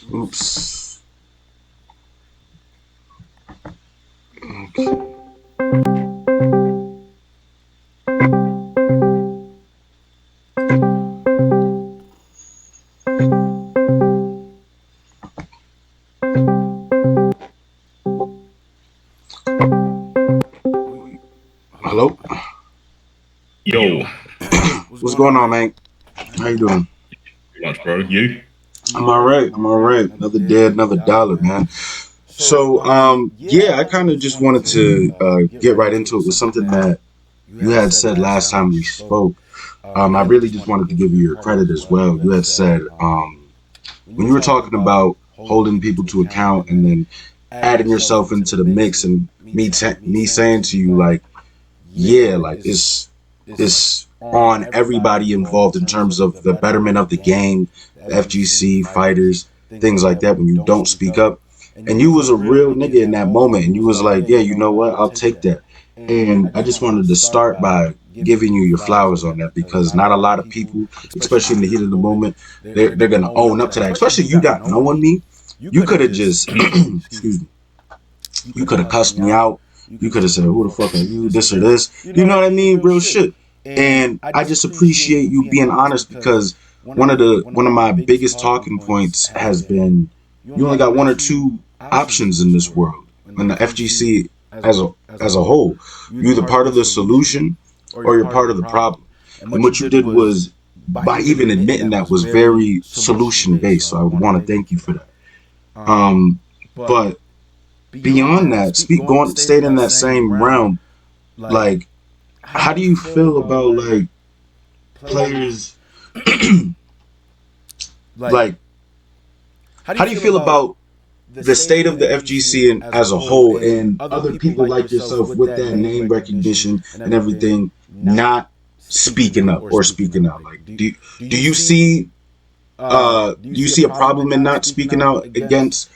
Oops. Okay. Hello. Yo, What's going on, man? How you doing? pretty much, bro. You? I'm all right. I'm all right. Another day, another dollar, man. So, yeah, I kind of just wanted to get right into it with something that you had said last time we spoke. I really just wanted to give you your credit as well. You had said when you were talking about holding people to account and then adding yourself into the mix, and me saying to you like, yeah, like it's on everybody involved in terms of the betterment of the game, the FGC fighters, things like that. When you don't speak up, and you was a real nigga in that moment, and you was like, yeah, you know what, I'll take that. And I just wanted to start by giving you your flowers on that, because not a lot of people, especially in the heat of the moment, they're gonna own up to that. Especially you got knowing me, you could have just excuse me, you could have cussed me out. You could have said, who the fuck are you, this or this. You know what I mean? Real shit. And I just appreciate you being honest, because one of my biggest talking points has been you only got one or two options in this world. And the FGC as a whole, you're either part of the solution or you're part of the problem. And what you did was, by even admitting that, was very solution based. So I would want to thank you for that. But beyond that, staying in that same realm, like, how do you feel about like players? Like, how do you feel about the state of the FGC and as a whole, and other people like yourself with that name recognition and everything not speaking up or speaking out? Like, do you see do you see a problem in not speaking out against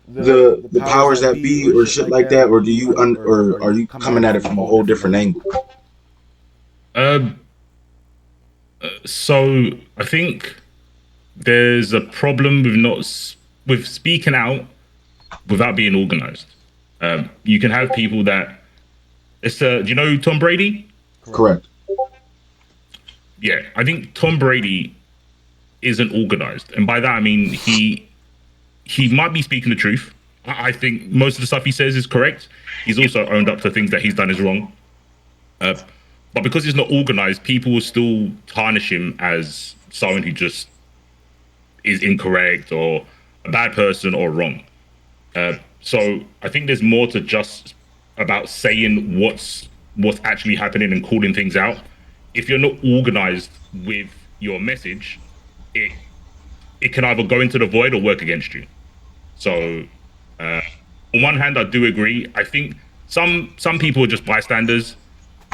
the powers that be or shit like that, or or are you coming at it from a whole different angle? Um, so I think there's a problem with with speaking out without being organized. You can have people that do you know Tom Brady? Correct. Yeah, I think Tom Brady isn't organized, and by that I mean he might be speaking the truth. I think most of the stuff he says is correct. He's also owned up to things that he's done is wrong. Uh, but because he's not organized, people will still tarnish him as someone who just is incorrect or a bad person or wrong. So I think there's more to just about saying what's actually happening and calling things out. If you're not organized with your message, it it can either go into the void or work against you. So on one hand, I do agree. I think some people are just bystanders,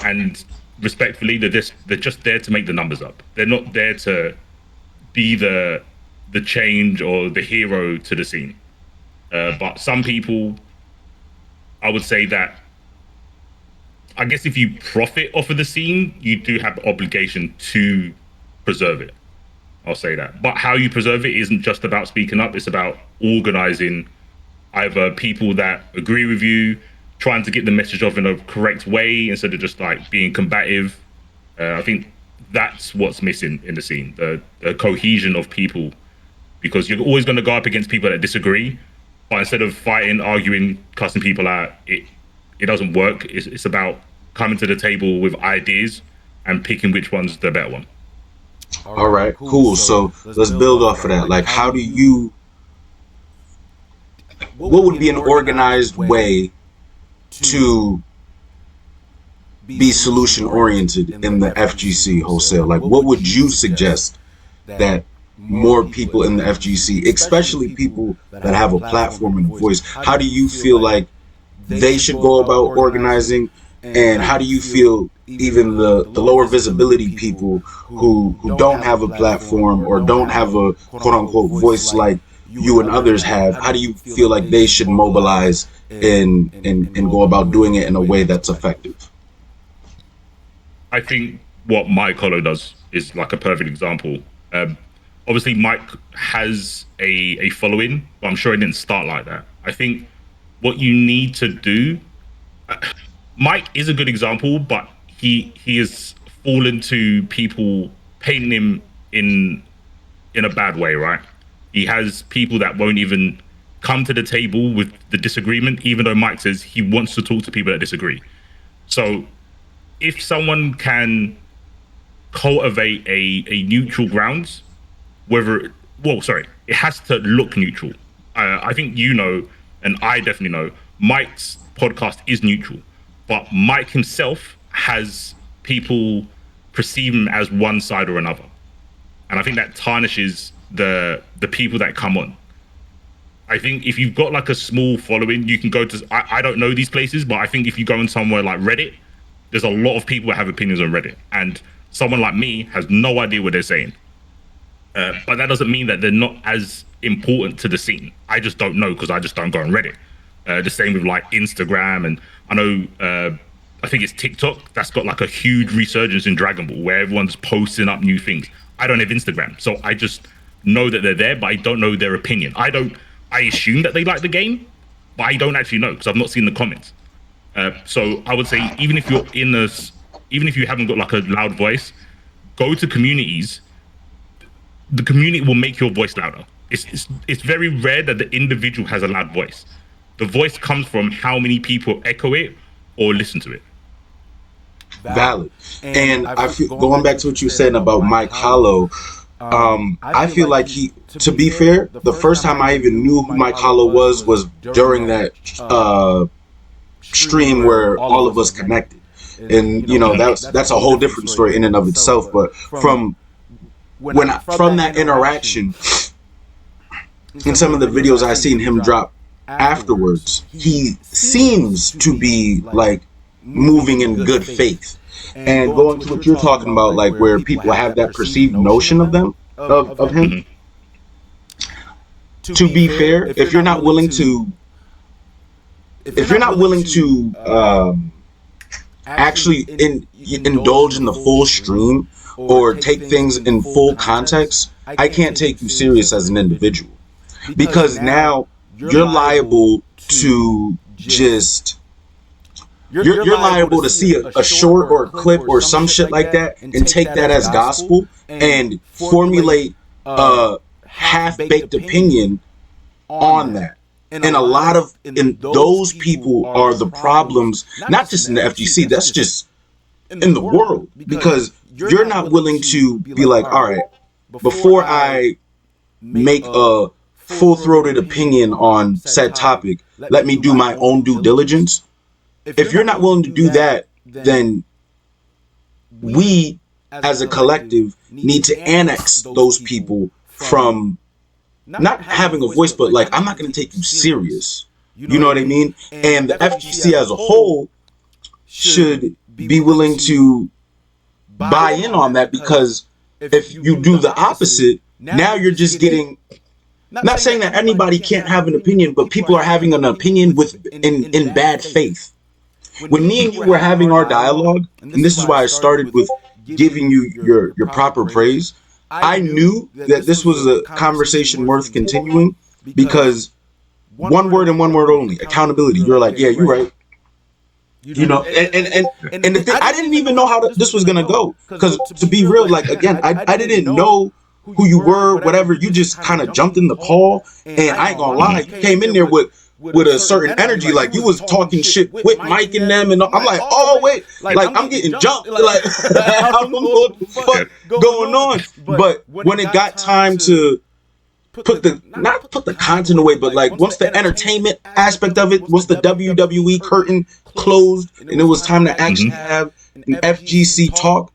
and respectfully, they're just there to make the numbers up. They're not there to be the change or the hero to the scene. But some people, I would say that I guess if you profit off of the scene, you do have the obligation to preserve it. I'll say that. But how you preserve it isn't just about speaking up. It's about organizing either people that agree with you, trying to get the message off in a correct way instead of just like being combative. I think that's what's missing in the scene, the cohesion of people, because you're always going to go up against people that disagree. But instead of fighting, arguing, cussing people out, it doesn't work. It's about coming to the table with ideas and picking which one's the better one. All right, cool. So let's build off of that. Like, how do you? What would be an organized way to be solution oriented in the FGC wholesale? Like, what would you suggest that more people in the FGC, especially people that have a platform and a voice, how do you feel like they should go about organizing? And how do you feel even the lower visibility people who don't have a platform or don't have a quote unquote voice like you and others have, how do you feel like they should mobilize and go about doing it in a way that's effective? I think what my Colo does is like a perfect example. obviously Mike has a following, but I'm sure it didn't start like that. I think what you need to do, Mike is a good example, but he has fallen to people painting him in a bad way, right? He has people that won't even come to the table with the disagreement, even though Mike says he wants to talk to people that disagree. So if someone can cultivate a neutral grounds, it has to look neutral. I think and I definitely know, Mike's podcast is neutral, but Mike himself has people perceive him as one side or another, and I think that tarnishes the people that come on. I think if you've got like a small following, you can go to, I don't know these places, but I think if you go in somewhere like Reddit, there's a lot of people that have opinions on Reddit, and someone like me has no idea what they're saying. But that doesn't mean that they're not as important to the scene. I just don't know because I just don't go on Reddit. The same with like Instagram, and I know I think it's TikTok that's got like a huge resurgence in Dragon Ball where everyone's posting up new things. I don't have Instagram, so I just know that they're there, but I don't know their opinion. I assume that they like the game, but I don't actually know because I've not seen the comments. So I would say even if you haven't got like a loud voice, go to communities. The community will make your voice louder. It's very rare that the individual has a loud voice. The voice comes from how many people echo it or listen to it. Valid. And I feel, going back to what you said about Mike Hollow, I feel like to be fair, the first time I even knew who Mike Hollow was during that stream where all of us connected. And that's a whole different story in and of itself. But from that interaction in some of the videos I seen him drop afterwards, he seems to be like moving in good faith. And going to what you're talking about, like where people have that perceived notion of him, to be fair, if you're not willing to actually indulge in the full stream or take things in full context, I can't take you serious as an individual, because now you're liable to just you're liable to see a short or a clip or some shit like that and take that as gospel and formulate a half-baked opinion on that. And a lot of those people are the problems, not just in the FGC, that's just in the world, because you're not willing to be like, all right, before I make a full-throated opinion on said topic, let me do my own due diligence. If you're not willing to do that, then we as a collective need to annex those people from not having a voice, but like, I'm not going to take you serious. You know what I mean? And the FGC as a whole should be willing to buy in on that, because if you do the opposite, now you're just getting, not saying that anybody can't have an opinion, but people are having an opinion in bad faith. When me and you were having our dialogue, and this is why I started with giving you your proper praise, I knew that this was a conversation worth continuing, because one word and one word only, accountability. You're like, yeah, you're right. And the thing, I didn't even know how this was gonna go, because to be real, like, again, I didn't know who you were, whatever. You just kind of jumped in the call, and I ain't gonna lie, you came in there with a certain energy, like you was talking shit with Mike and them, and I'm like, oh wait, like I'm getting jumped, like I don't know what the fuck going on. But when it got time to not put the content away, but like once the entertainment aspect of it, once the WWE curtain closed and it was time to actually have an FGC talk,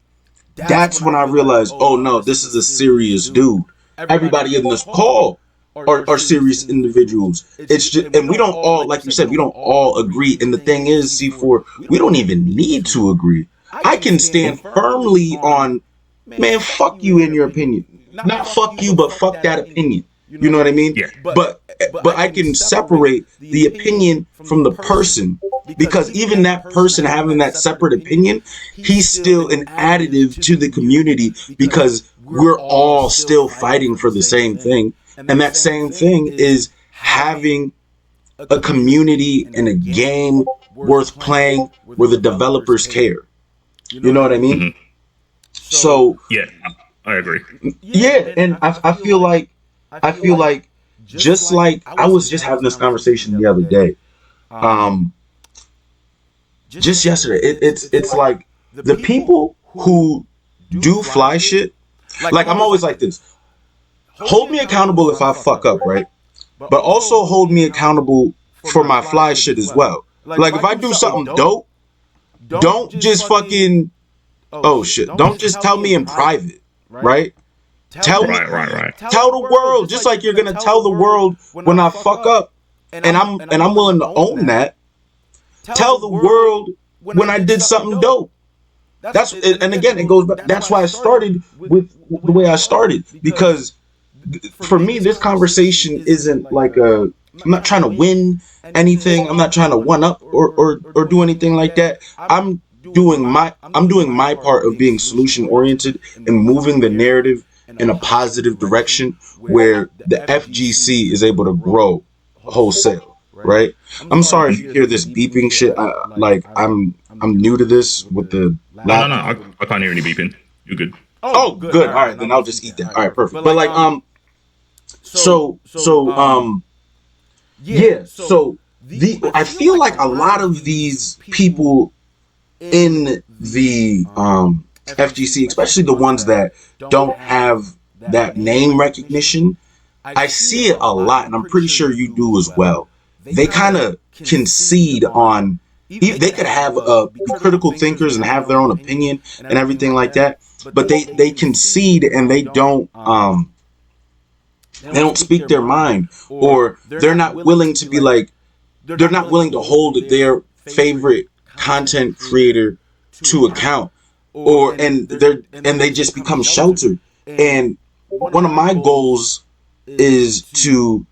that's when I realized, oh no, this is a serious dude. Everybody in this call are serious individuals. It's just, and we don't all, like you said, we don't all agree. And the thing is, C4, we don't even need to agree. I can stand firmly on, man, fuck you in your opinion. Not fuck you, but fuck that opinion. You know what I mean? Yeah. But I can separate the opinion from the person, because even that person having that separate opinion, he's still an additive to the community, because we're all still fighting for the same thing. And that same thing is having a community and a game worth playing where the developers care. You know what I mean? Mm-hmm. So Yeah, I agree. yeah, and I feel like just like I was just having this conversation the other day. Um just yesterday. It's like the people who do fly shit, like I'm always like this. Hold me accountable if I fuck up, right? But also hold me accountable for my fly shit as well. Like if I do something dope, don't just fucking oh shit. Don't just tell me in private, right? Tell me, Right. tell the world, just like you're gonna tell the world when I fuck up, and I'm willing to own that. Tell the world when I did something dope. That's and again it goes back. That's why I started with the way I started, because for me this conversation isn't like a. I'm not trying to win anything. I'm not trying to one up or do anything like that. I'm doing my part of being solution oriented and moving the narrative in a positive direction where the FGC is able to grow wholesale, right? I'm sorry if you hear this beeping shit. I'm new to this with the No. laptop. I can't hear any beeping. You're good. Oh, good. All right, then I'll just eat that. All right, perfect. But like yeah. So the I feel like a lot of these people in the FGC, especially the ones that don't have that name recognition, I see it a lot, and I'm pretty sure you do as well. They kind of concede on. They could have be critical thinkers and have their own opinion and everything like that, but they concede and they don't speak their mind, or they're not willing to be like, they're not willing to hold their favorite content creator to account, or and they just become sheltered. And one of my goals is to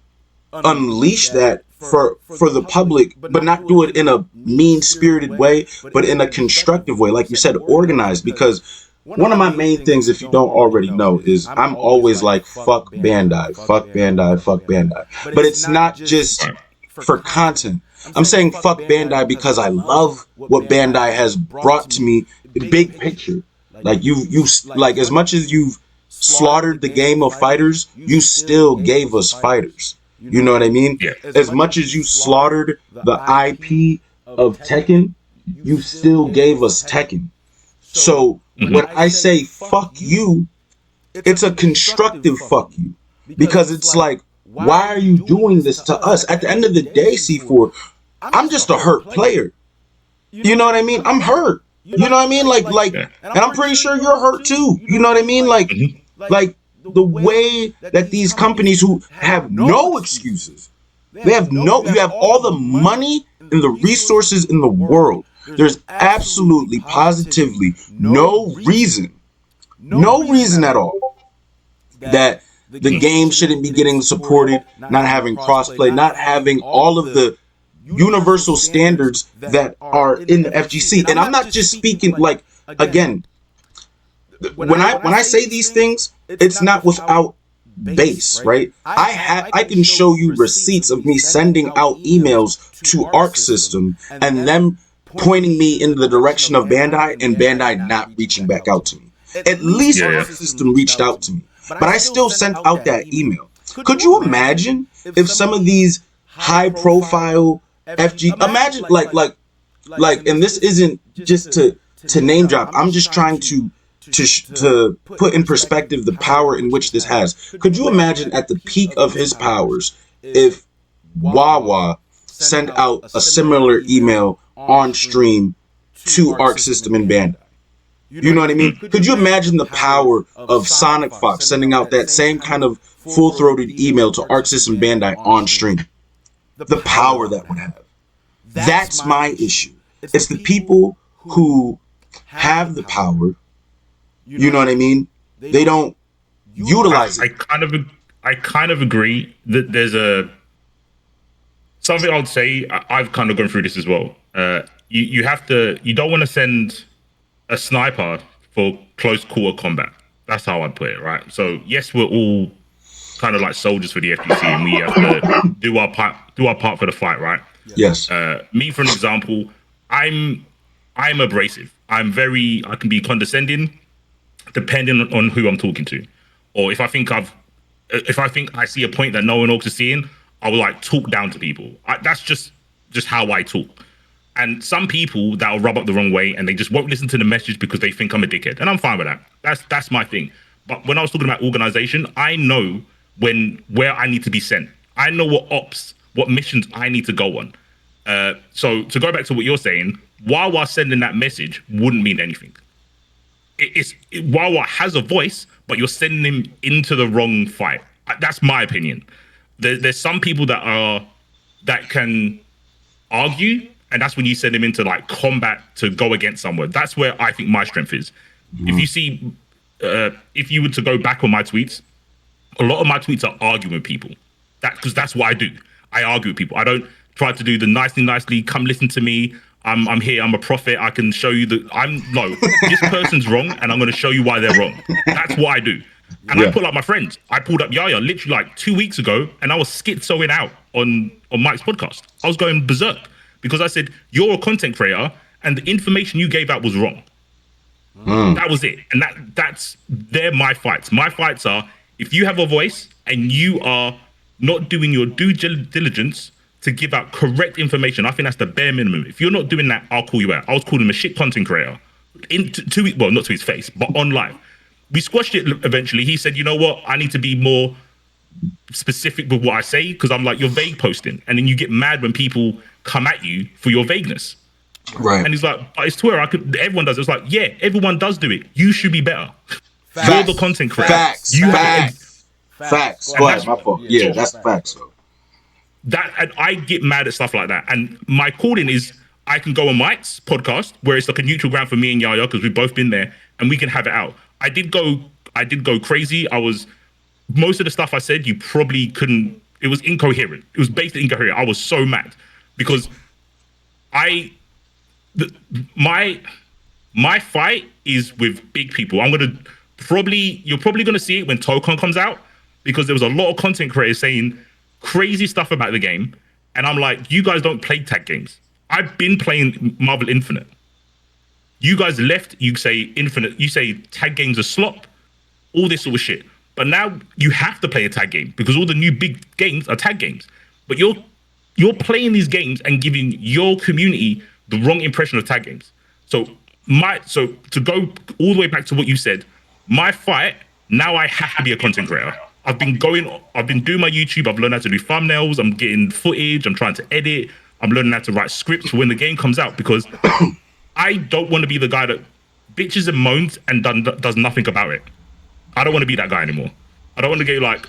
unleash that for the public, but not do it in a mean spirited way, but in a constructive way, like you said, organized. Because one of my main things, if you don't already know, is I'm always like, fuck Bandai, fuck Bandai, fuck Bandai. But it's not just for content. I'm saying fuck Bandai because I love what Bandai has brought to me, the big picture. Like you like, as much as you've slaughtered the game of fighters, you still gave us fighters. You know what I mean? Yeah. As much as you slaughtered the IP of Tekken, you still gave us Tekken. So when I say fuck you, it's a constructive fuck you. Because it's like, why are you doing this to us? At the end of the day, C4, I'm just a hurt player. You know what I mean? I'm hurt. You know what I mean? And I'm pretty sure you're hurt too. You know what I mean? Like the way that these companies who have no excuses, you have all the money and the resources in the world. There's absolutely, positively no reason at all that the game shouldn't be getting supported, not having crossplay, not having all of the universal standards that are in the FGC. And I'm not just speaking, like, again, when I say these things, it's not without base, right? I can show you receipts of me sending out emails to Arc System and them pointing me in the direction of Bandai, and Bandai not reaching back out to me. At least Arc System reached out to me, but I still sent out that email. Could you imagine if some of these high profile FG, imagine like, and this isn't just to name drop, I'm just trying to put in perspective the power in which this has. Could you imagine at the peak of his powers if Wawa sent out a similar email on stream to Arc System and Bandai? You know what I mean? Could you imagine the power of Sonic Fox sending out that same kind of full-throated email to Arc System Bandai on stream? The power that would have. That's my issue. It's the people who have the power. You know what I mean? They don't utilize it. I kind of agree that there's something I would say. I've kind of gone through this as well. You don't want to send a sniper for close quarter combat. That's how I'd put it, right? So yes, we're all kind of like soldiers for the FGC, and we have to do our part for the fight, right? Yes. Me, for an example, I'm abrasive. I can be condescending, depending on who I'm talking to, or if I think I see a point that no one else is seeing, I will like talk down to people. That's just how I talk. And some people that'll rub up the wrong way and they just won't listen to the message because they think I'm a dickhead. And I'm fine with that. That's my thing. But when I was talking about organization, I know where I need to be sent. I know what missions I need to go on. So to go back to what you're saying, Wawa sending that message wouldn't mean anything. Wawa has a voice, but you're sending him into the wrong fight. That's my opinion. There's some people that can argue, and that's when you send him into like combat to go against someone. That's where I think my strength is. If you see, if you were to go back on my tweets, a lot of my tweets are arguing with people. Because that's what I do. I argue with people. I don't try to do the nicely, come listen to me. I'm here, I'm a prophet. I can show you this person's wrong, and I'm going to show you why they're wrong. That's what I do. And I pull up my friends. I pulled up Yaya literally like 2 weeks ago, and I was schizoing out on Mike's podcast. I was going berserk because I said, you're a content creator, and the information you gave out was wrong. That was it. And they're my fights. My fights are, if you have a voice and you are not doing your due diligence to give out correct information, I think that's the bare minimum. If you're not doing that, I'll call you out. I was calling him a shit content creator. Well, not to his face, but on live. We squashed it eventually. He said, you know what? I need to be more specific with what I say, because I'm like, you're vague posting. And then you get mad when people come at you for your vagueness. Right. And he's like, but it's Twitter. Everyone does it. It's like, yeah, everyone does do it. You should be better. Facts. You're the content creator. Facts. Go ahead, my fault. Yeah, that's the facts. So. And I get mad at stuff like that. And my calling is, I can go on Mike's podcast where it's like a neutral ground for me and Yaya, because we've both been there, and we can have it out. I did go crazy. Most of the stuff I said, you probably couldn't. It was incoherent. It was basically incoherent. I was so mad because my fight is with big people. You're probably gonna see it when Tokon comes out, because there was a lot of content creators saying crazy stuff about the game, and I'm like, you guys don't play tag games. I've been playing Marvel Infinite. You guys left, you say Infinite, you say tag games are slop, all this sort of shit. But now you have to play a tag game because all the new big games are tag games. But you're playing these games and giving your community the wrong impression of tag games. So to go all the way back to what you said, my fight, now I have to be a content creator. I've been doing my YouTube, I've learned how to do thumbnails, I'm getting footage, I'm trying to edit, I'm learning how to write scripts for when the game comes out, because I don't want to be the guy that bitches and moans and does nothing about it. I don't want to be that guy anymore. I don't want to get like,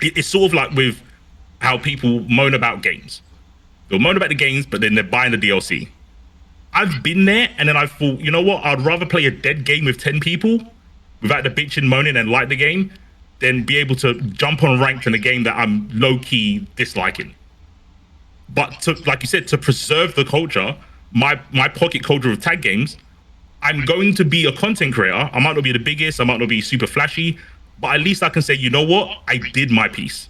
it's sort of like with how people moan about games. They'll moan about the games, but then they're buying the DLC. I've been there, and then I thought, you know what? I'd rather play a dead game with 10 people without the bitching, moaning, and like the game, than be able to jump on ranked in a game that I'm low-key disliking. But like you said, to preserve the culture, my pocket culture of tag games, I'm going to be a content creator. I might not be the biggest, I might not be super flashy, but at least I can say, you know what? I did my piece.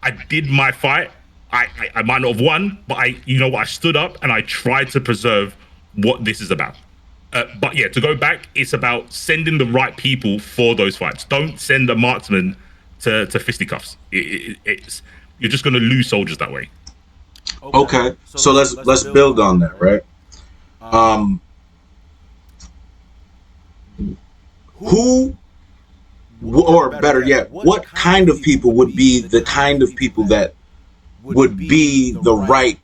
I did my fight. I might not have won, but I stood up and I tried to preserve what this is about. But yeah, to go back, it's about sending the right people for those fights. Don't send a marksman to fisticuffs. You're just going to lose soldiers that way. Okay, so let's build on that, right? Who, or better yet, what kind of people would be the kind of people that would be the right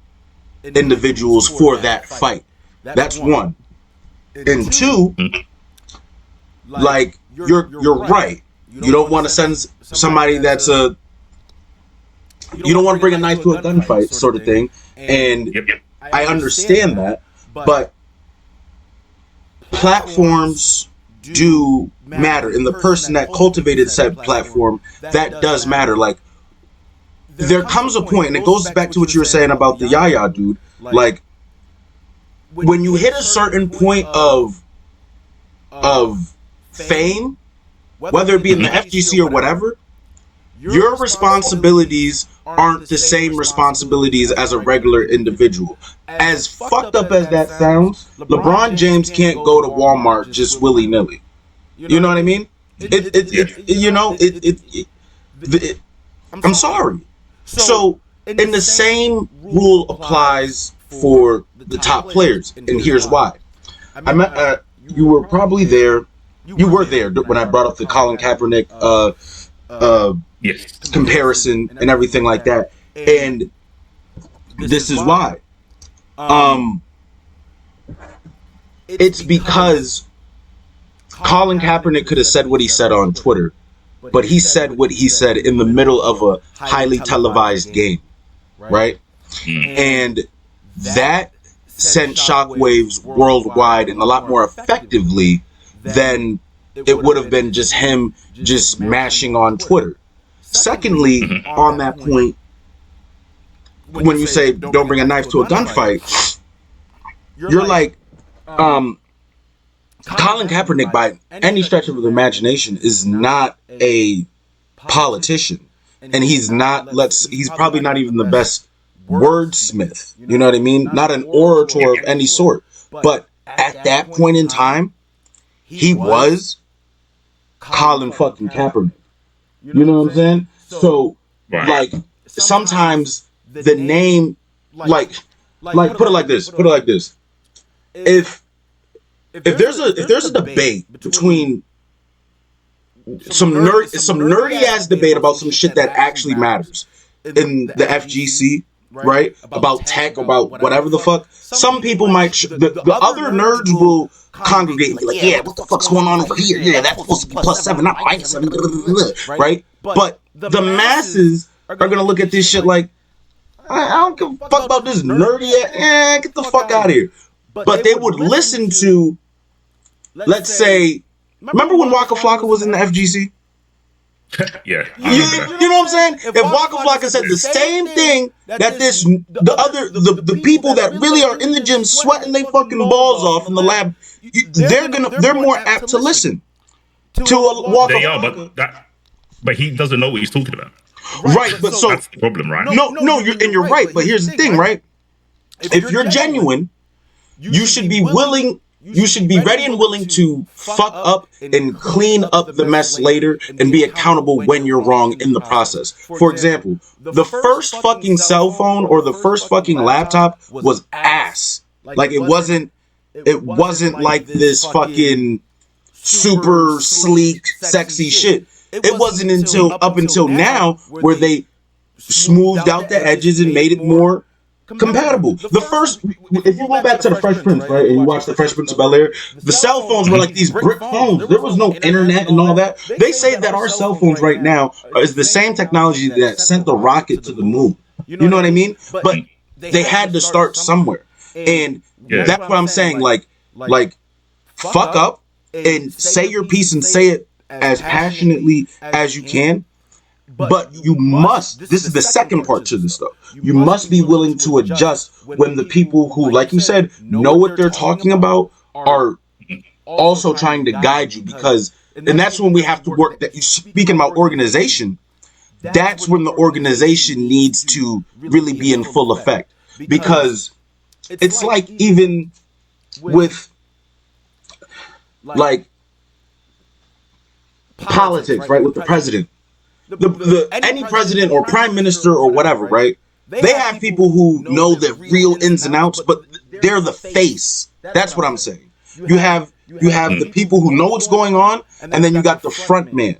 individuals for that fight? That's one. And two, like you're right. You don't want to send somebody that's you don't want to bring a knife to a gunfight sort of thing. And I understand that, but platforms do matter, and the person that cultivated said platform, that does matter. Like, there comes a point, and it goes back to what you were saying about the Yaya dude, like, when you hit a certain point of fame, whether it be in the FGC or whatever, your responsibilities aren't the same responsibilities as a regular individual. As fucked up as that sounds, LeBron James can't go to Walmart just willy nilly. You know what I mean? I'm sorry. So, and the same rule applies for the top players, and here's why. You were probably there. You were there when I brought up the Colin Kaepernick Yes. comparison and everything like that, and this is why. It's because Colin Kaepernick could have said what he said on Twitter, but he said what he said in the middle of a highly televised game, right? And that sent shockwaves worldwide and a lot more effectively than it would have been just him just mashing on Twitter. Secondly, on that point, when you say don't bring a knife to a gunfight, you're like, Colin Kaepernick, by any stretch of the imagination, is not a politician, and he's probably not even the best wordsmith. You know what I mean? Not an orator of any sort. But at that point in time, he was Colin fucking Kaepernick. You know what I'm saying? So, like, sometimes the name, like, put it like this. If there's a debate between some nerdy ass debate about some shit that actually matters in the FGC, right? About tech, about whatever the fuck. Some people might, the other nerds will congregate and be like, yeah, what the fuck's going on over here? Yeah, that's supposed to be +7, not -7, right? But the masses are gonna look at this shit like, I don't give a fuck about this nerdy ass, get the fuck out of here. But they would listen to, let's say, remember when Waka Flocka was in the FGC? Yeah. You know what I'm saying? If Waka Flocka said the same thing that the people that really are in the gym sweating they fucking balls off in the lab, they're more apt to listen to a Waka They are, Flocka. but he doesn't know what he's talking about. Right, but so That's the problem, right? No, you're right. But here's the thing, right? If you're genuine, you should be willing. You should be ready and willing to fuck up and clean up the mess later and be accountable when you're wrong in the process. For example, the first fucking cell phone or the first fucking laptop was ass. Like it wasn't like this fucking super sleek, sexy shit. It wasn't until now where they smoothed out the edges and made it more compatible. The first, if you go back to the Fresh Prince, right, and you watch the Fresh Prince of Bel-Air, the cell phones were like these brick phones. There was no internet and all that. They say that our cell phones right now is the same technology that sent the rocket to the moon. You know what I mean? But they had to start somewhere, and that's what I'm saying. Like, fuck up and say your piece and say it as passionately as you can. But you must, this is the second part to this though, you must be willing to adjust when the people who, like you said, know what they're talking about are also trying to guide you, because, and that's when we have to work, that you speaking about organization, that's when the organization needs to really be in full effect, because it's like even with like politics, right, with the president. Any president or prime minister or whatever, right? They have people who know the real ins and outs, but they're the face. That's what I'm saying. You have the people who know what's going on, and then you got the front man.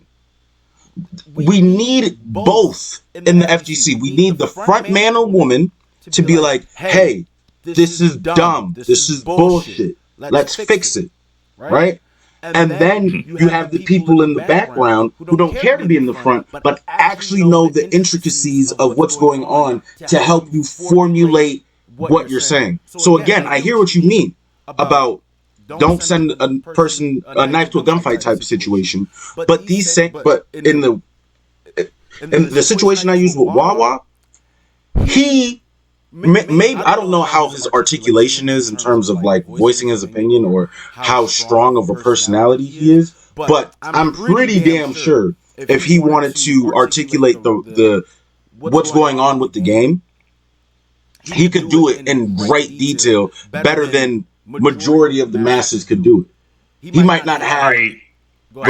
We need both in the FGC. We need the front man or woman to be like, hey, this is dumb. This is bullshit. Let's fix it, right? And then you have the people in the background who don't care to be in the front, but actually know the intricacies of what's going on to help you formulate what you're saying. So again, I hear what you mean about don't send a person a knife to a gunfight type of situation. But in the situation I used with Wawa, he maybe, I don't know how his articulation is in terms of like voicing his opinion or how strong of a personality he is, but I'm pretty damn sure if he wanted to articulate the what's going on with the game, he could do it in great detail, better than majority of the masses could do it. He might not have. I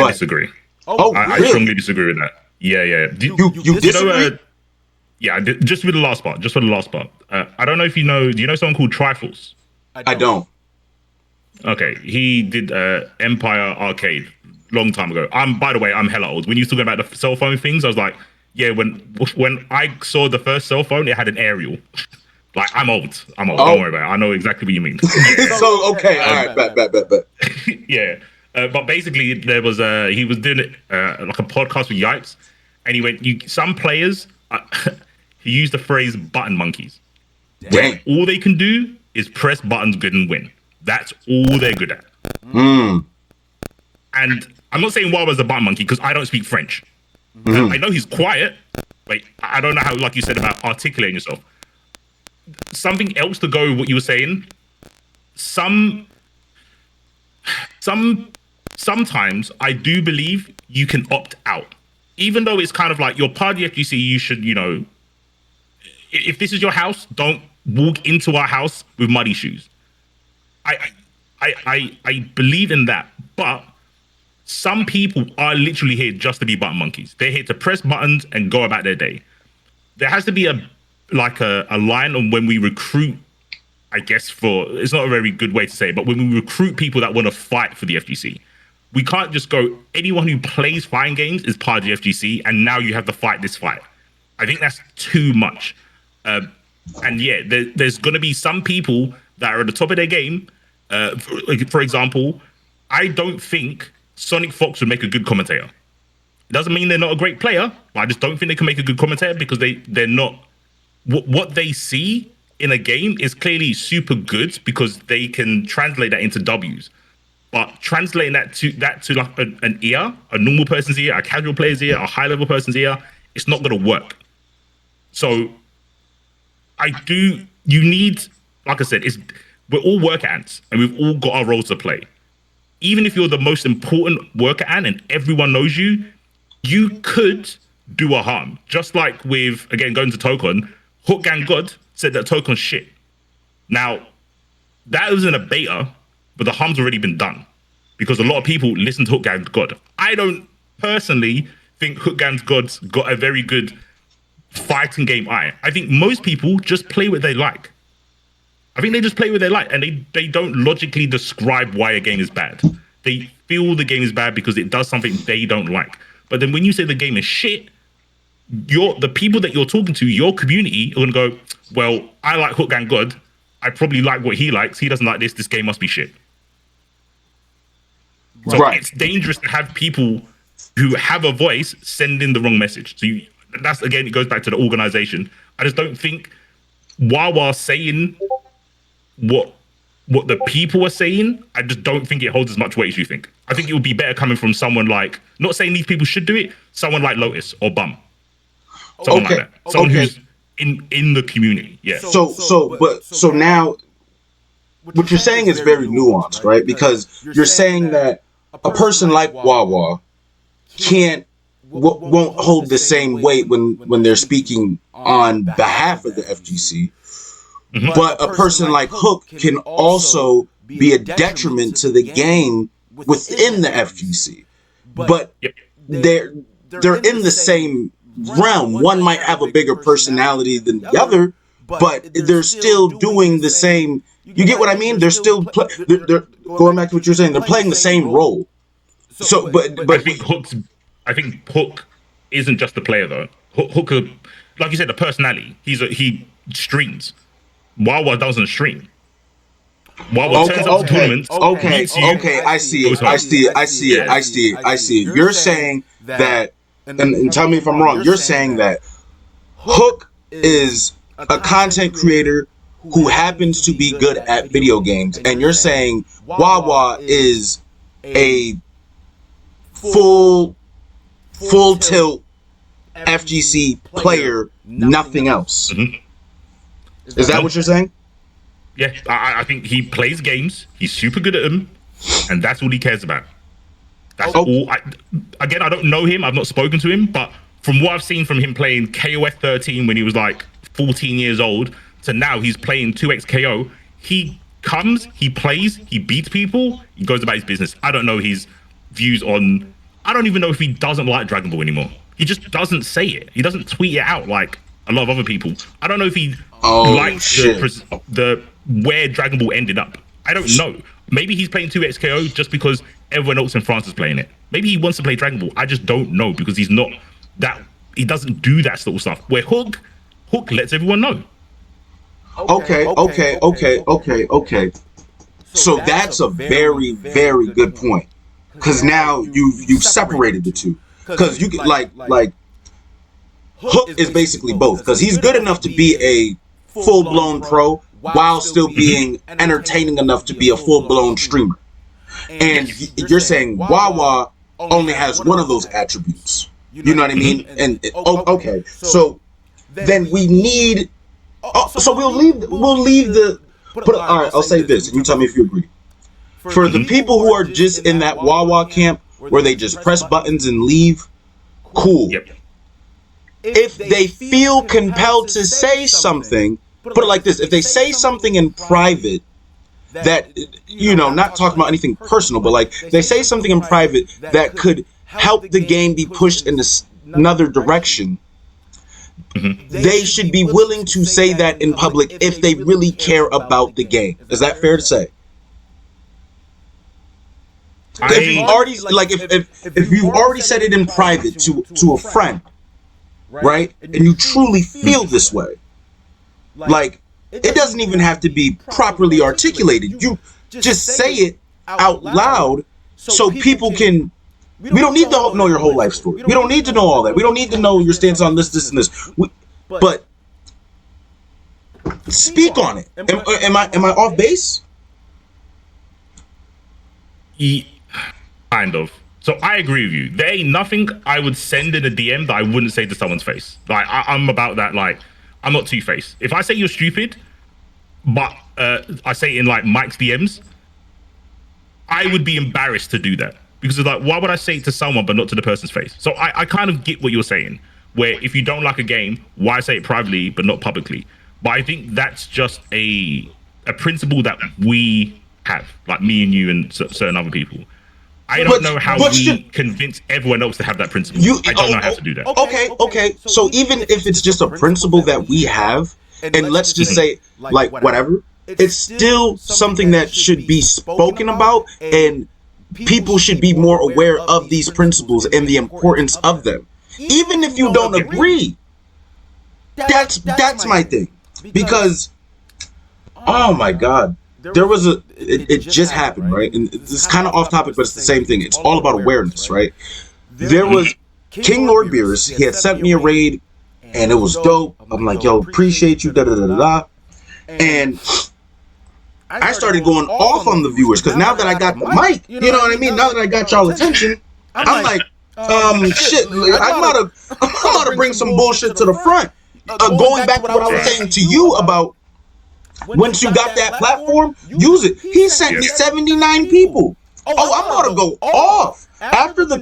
disagree. Oh, I really? strongly disagree with that. Yeah. You disagree? Yeah, just with the last part. Just for the last part. I don't know if you know. Do you know someone called Trifles? I don't. Okay, he did Empire Arcade long time ago. By the way, I'm hella old. When you were talking about the cell phone things, I was like, yeah. When I saw the first cell phone, it had an aerial. Like, I'm old. Oh. Don't worry about it. I know exactly what you mean. So okay, all right, bet. Yeah. But basically, there was he was doing it like a podcast with Yipes, and he went, some players, he used the phrase "button monkeys." Dang. All they can do is press buttons good and win. That's all they're good at. And I'm not saying Wawa's a button monkey because I don't speak French. I know he's quiet. Like, I don't know how, like you said, about articulating yourself. Something else to go with what you were saying. Sometimes I do believe you can opt out, even though it's kind of like you're part of the FGC. You should, if this is your house, don't walk into our house with muddy shoes. I believe in that, but some people are literally here just to be button monkeys. They're here to press buttons and go about their day. There has to be a line on when we recruit. I guess it's not a very good way to say it, but when we recruit people that want to fight for the FGC, we can't just go, anyone who plays fighting games is part of the FGC, and now you have to fight this fight. I think that's too much. And yeah, there's going to be some people that are at the top of their game. For example, I don't think Sonic Fox would make a good commentator. It doesn't mean they're not a great player, but I just don't think they can make a good commentator because they're not. What they see in a game is clearly super good because they can translate that into W's. But translating that to like an ear, a normal person's ear, a casual player's ear, a high level person's ear, it's not going to work. So you need, like I said, we're all worker ants and we've all got our roles to play. Even if you're the most important worker ant and everyone knows you, you could do a harm. Just like with, again, going to Tokon, Hook Gang God said that Tokon's shit. Now, that was in a beta, but the harm's already been done because a lot of people listen to Hook Gang God. I don't personally think Hook Gang God's got a very good fighting game eye. I think most people just play what they like. I think they just play what they like, and they don't logically describe why a game is bad. They feel the game is bad because it does something they don't like. But then when you say the game is shit, the people that you're talking to, your community, are going to go, well, I like Hook Gang God. I probably like what he likes. He doesn't like this. This game must be shit. So It's dangerous to have people who have a voice send in the wrong message. So that's, again, it goes back to the organization. I just don't think Wawa saying what the people are saying, I just don't think it holds as much weight as you think. I think it would be better coming from someone like, not saying these people should do it, someone like Lotus or Bum. Someone like that. Someone who's in the community. Yeah. So now what you're saying is very nuanced, right? Because you're saying that a person like Wawa won't hold the same weight when they're speaking on behalf of the FGC. Mm-hmm. But a person like Hook can also be a detriment to the game within the FGC. But they're in the same realm. One might have a bigger personality than the other, but they're still doing the same. You get what I mean? They're still they're going back to what you're saying. They're playing the same role. So, but I think Hook isn't just a player though. Hook, like you said, the personality. He streams. Wawa doesn't stream. Wawa turns up to tournaments. Okay. I see it. You're saying that, and tell me if I'm wrong. You're saying that Hook is a content creator who happens to be good at video games, and you're saying Wawa is a full tilt FGC player, nothing else. Mm-hmm. Is that what you're saying? Yeah, I think he plays games. He's super good at them, and that's all he cares about. That's all. Again, I don't know him. I've not spoken to him, but from what I've seen from him playing KOF 13 when he was like 14 years old to now, he's playing 2x KO. He comes, he plays, he beats people, he goes about his business. I don't know his views on. I don't even know if he doesn't like Dragon Ball anymore. He just doesn't say it. He doesn't tweet it out like a lot of other people. I don't know if he likes the where Dragon Ball ended up. I don't know. Maybe he's playing 2x KO just because everyone else in France is playing it. Maybe he wants to play Dragon Ball. I just don't know because he's not that. He doesn't do that sort of stuff. Where Hook lets everyone know. Okay. So that's a very, very good point. Because now you've separated the two. Because you can like Hook is basically both. Because he's good enough to be a full-blown pro while still being entertaining enough to be a full-blown streamer. And you're saying Wawa only has one of those attributes. You know what I mean? And okay, so then we need. So we'll leave the. All right, I'll say this, and you tell me if you agree. For the people who are just in that Wawa camp where they just press buttons and leave, cool. Yep. If they feel compelled to say something, put it like this: if they say something in private that, you know, not talking about anything personal, but like they say something in private that could help the game be pushed in another direction, they should be willing to say that in public if they really care about the game. Is that fair to say? If you already like if you already said it in private to a friend, right, and you truly feel this way, like it doesn't even have to be properly articulated. You just say it out loud so people can. We don't need to know your whole life story. We don't need to know all that. We don't need to know your stance on this, and this. But speak on it. Am I off base? Kind of. So I agree with you. There ain't nothing I would send in a DM that I wouldn't say to someone's face. Like I'm about that. Like I'm not two-faced. If I say you're stupid, but I say it in like Mike's DMs, I would be embarrassed to do that. Because it's like, why would I say it to someone but not to the person's face? So I kind of get what you're saying, where if you don't like a game, why say it privately but not publicly? But I think that's just a principle that we have, like me and you and certain other people. I don't know how we convince everyone else to have that principle. I don't know how to do that. Okay. So even if it's just a principle that we have, and let's just say, like, whatever, it's still something that should be spoken about, and people should be more aware of these principles and the importance of them. Even if you don't agree, that's my thing. Because, oh my God, there was it just happened, right? And it's kind of off topic, but it's the same thing. It's all about awareness, right? There was King Lord Beerus. He had sent me a raid, and it was dope. I'm like, yo, appreciate you, da-da-da-da-da. And I started going off on the viewers, because now that I got the mic, you know what I mean? Now that I got y'all attention, I'm like, shit, I'm about to bring some bullshit to the front. Going back to what I was saying to you about once you got that platform, use it. He sent me 79 people. Oh, I'm about to go off. After the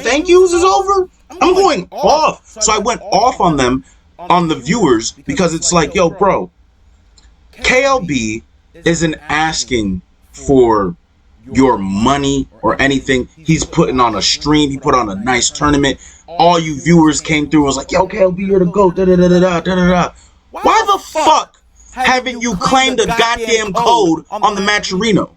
thank yous is over, I'm going off. So I went off on them, on the viewers, because it's like, yo, bro, KLB isn't asking for your money or anything. He's putting on a stream. He put on a nice tournament. All you viewers came through and was like, yo, KLB, you're the GOAT, da-da-da-da-da-da-da. Why the fuck haven't you claimed a goddamn code on the Matcherino?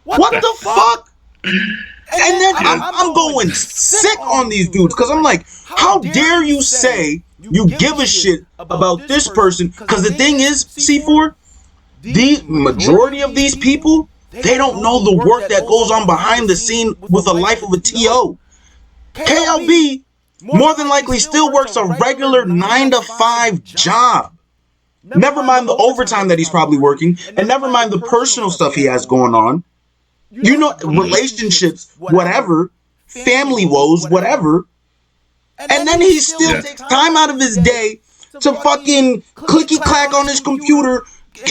What the fuck? And then I'm going sick on these dudes, because I'm like, how dare you say you give a shit about this person? Because the thing is, C4, the majority of these people, they don't know the work that goes on behind the scene with a life of a TO. KLB more than likely still works a regular 9-to-5 job. Never mind the overtime that he's probably working, and never mind the personal stuff he has going on. You know, relationships, whatever, family woes, whatever. And then he still takes time out of his day to fucking clicky clack on his computer,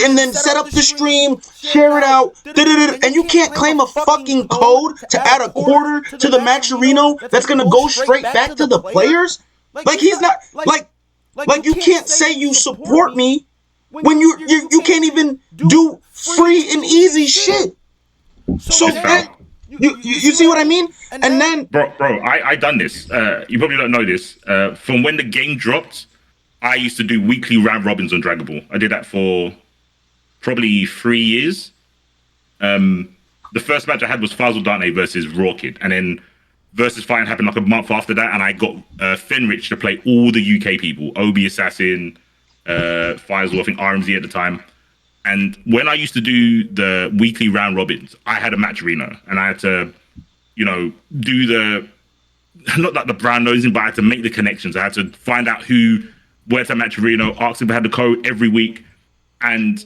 and then set up the stream, share it out, and you can't claim a fucking code to add a quarter to the Matcherino that's gonna go straight back to the players? Like he's not like you can't say you support me when you can't even do free and easy shit. So you see what I mean? And then bro, I done this. You probably don't know this. From when the game dropped, I used to do weekly round robins on Dragon Ball. I did that for probably 3 years. The first match I had was Fazal Dante versus Raw Kid, and then versus fighting happened like a month after that, and I got Fenrich to play all the UK people, Obi Assassin, Faisal, I think RMZ at the time. And when I used to do the weekly round robins, I had a Matcherino, and I had to, do the, not like the brown nosing, but I had to make the connections. I had to find out where's that Matcherino, ask if I had the code every week. And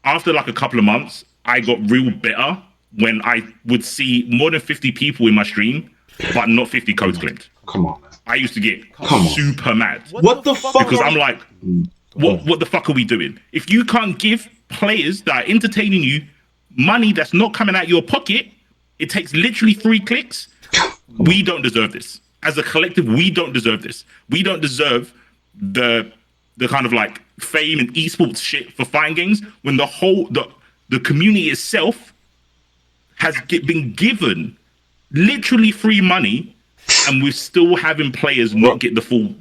after like a couple of months, I got real bitter when I would see more than 50 people in my stream, but not 50 codes claimed. Come on, man. I used to get super mad. What the fuck? Because I'm like, what the fuck are we doing? If you can't give players that are entertaining you money that's not coming out your pocket, it takes literally 3 clicks. We don't deserve this. As a collective, we don't deserve this. We don't deserve the kind of like fame and esports shit for fighting games when the community itself has been given literally free money, and we're still having players not get the full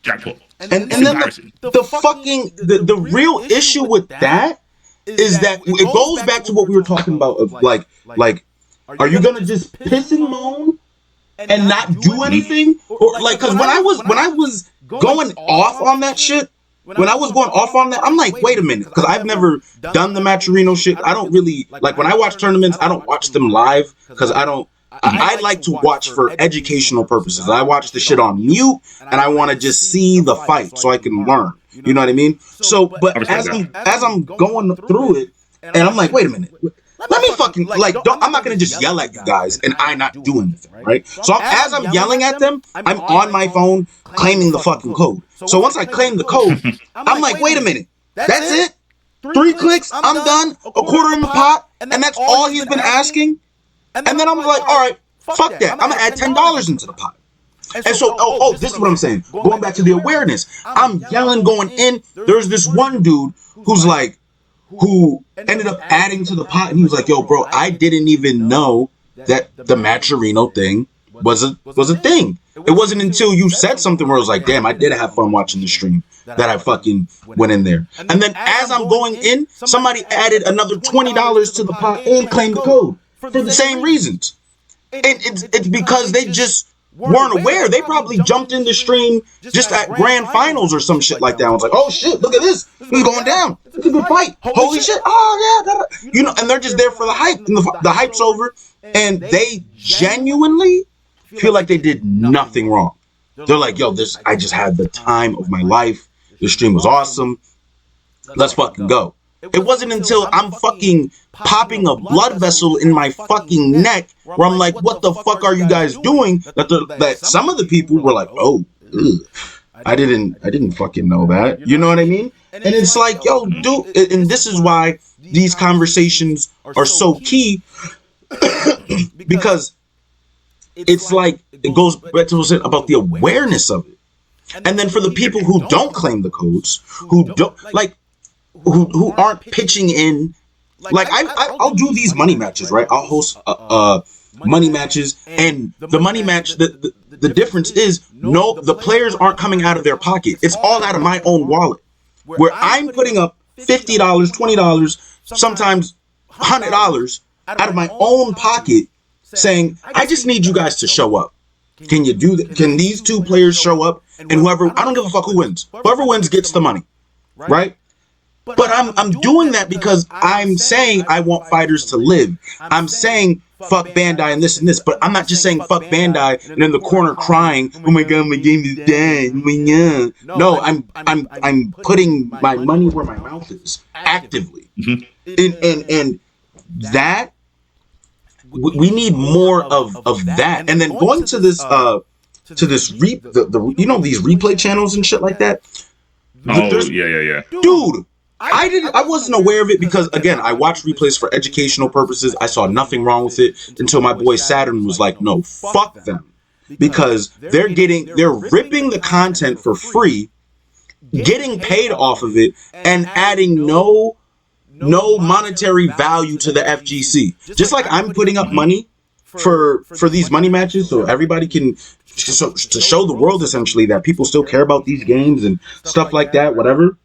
jackpot. And then the real issue with that is that it goes back to what we were talking about of like are you gonna just piss and moan and not do anything? Or like, because when I was going off on that shit, I'm like, wait a minute, because I've never done the Matcherino shit. I don't really like when I watch tournaments. I don't watch them live because I like to watch for educational purposes. I watch the shit on mute, and I want to just see the fight so I can learn. You know what I mean? So, but as I'm going through it, and I'm like, wait a minute. Let me fucking I'm not gonna just yell at you guys and I not do anything, right? So as I'm yelling at them, I'm on my phone claiming the fucking code. So once I claim the code, I'm like, wait a minute, that's it? 3 clicks, I'm done, a quarter in the pot, and that's all he's been asking. And then I'm like, all right, fuck that. I'm gonna add $10 into the pot. And so, this is what I'm saying. Going back to the awareness, I'm yelling, going in. There's this one dude who ended up adding to the pot, and he was like, yo, bro, I didn't even know that the Matcherino thing was a thing. It wasn't until you said something where I was like, damn, I did have fun watching the stream that I fucking went in there. And then as I'm going in, somebody added another $20 to the pot and claimed the code for the same reasons. And it's because they just weren't aware. They probably jumped in the stream just at grand finals or some shit like that. I was like, oh shit, look at this. This is going down. It's a good fight. Holy shit. Oh yeah. And they're just there for the hype. And the hype's over. And they genuinely feel like they did nothing wrong. They're like, yo, I just had the time of my life. The stream was awesome. Let's fucking go. It wasn't until I'm fucking popping a blood vessel in my fucking neck where I'm like, what the fuck are you guys doing? That some of the people were like, oh, I didn't fucking know that. You know what I mean? And it's like, yo, dude, and this is why these conversations are so key because it's like, it goes back to what I said about the awareness of it. And then for the people who don't claim the codes, who who aren't pitching in, like I'll do these money matches, right? I'll host money matches, and the money match, the difference is the players aren't coming out of their pocket. It's all out of my own wallet, where I'm putting up $50, $20, sometimes $100 out of my own pocket, saying, I just need you guys to show up. Can you do that? Can these 2 players show up? And whoever, I don't give a fuck who wins. Whoever wins gets the money, right? But I'm doing that because I'm saying I want fighters to live. I'm saying fuck Bandai and this, but I'm not just saying fuck Bandai and in the corner crying, oh my god, my game is dead. Oh my god. No, I'm putting my money where my mouth is actively. And that we need more of that. And then going to this these replay channels and shit like that. Oh yeah. Dude, I wasn't aware of it because, again, I watched replays for educational purposes. I saw nothing wrong with it until my boy Saturn was like, no, fuck them. Because they're ripping the content for free, getting paid off of it, and adding no monetary value to the FGC. Just like I'm putting up money for these money matches so everybody can, to show the world essentially that people still care about these games and stuff like that, whatever.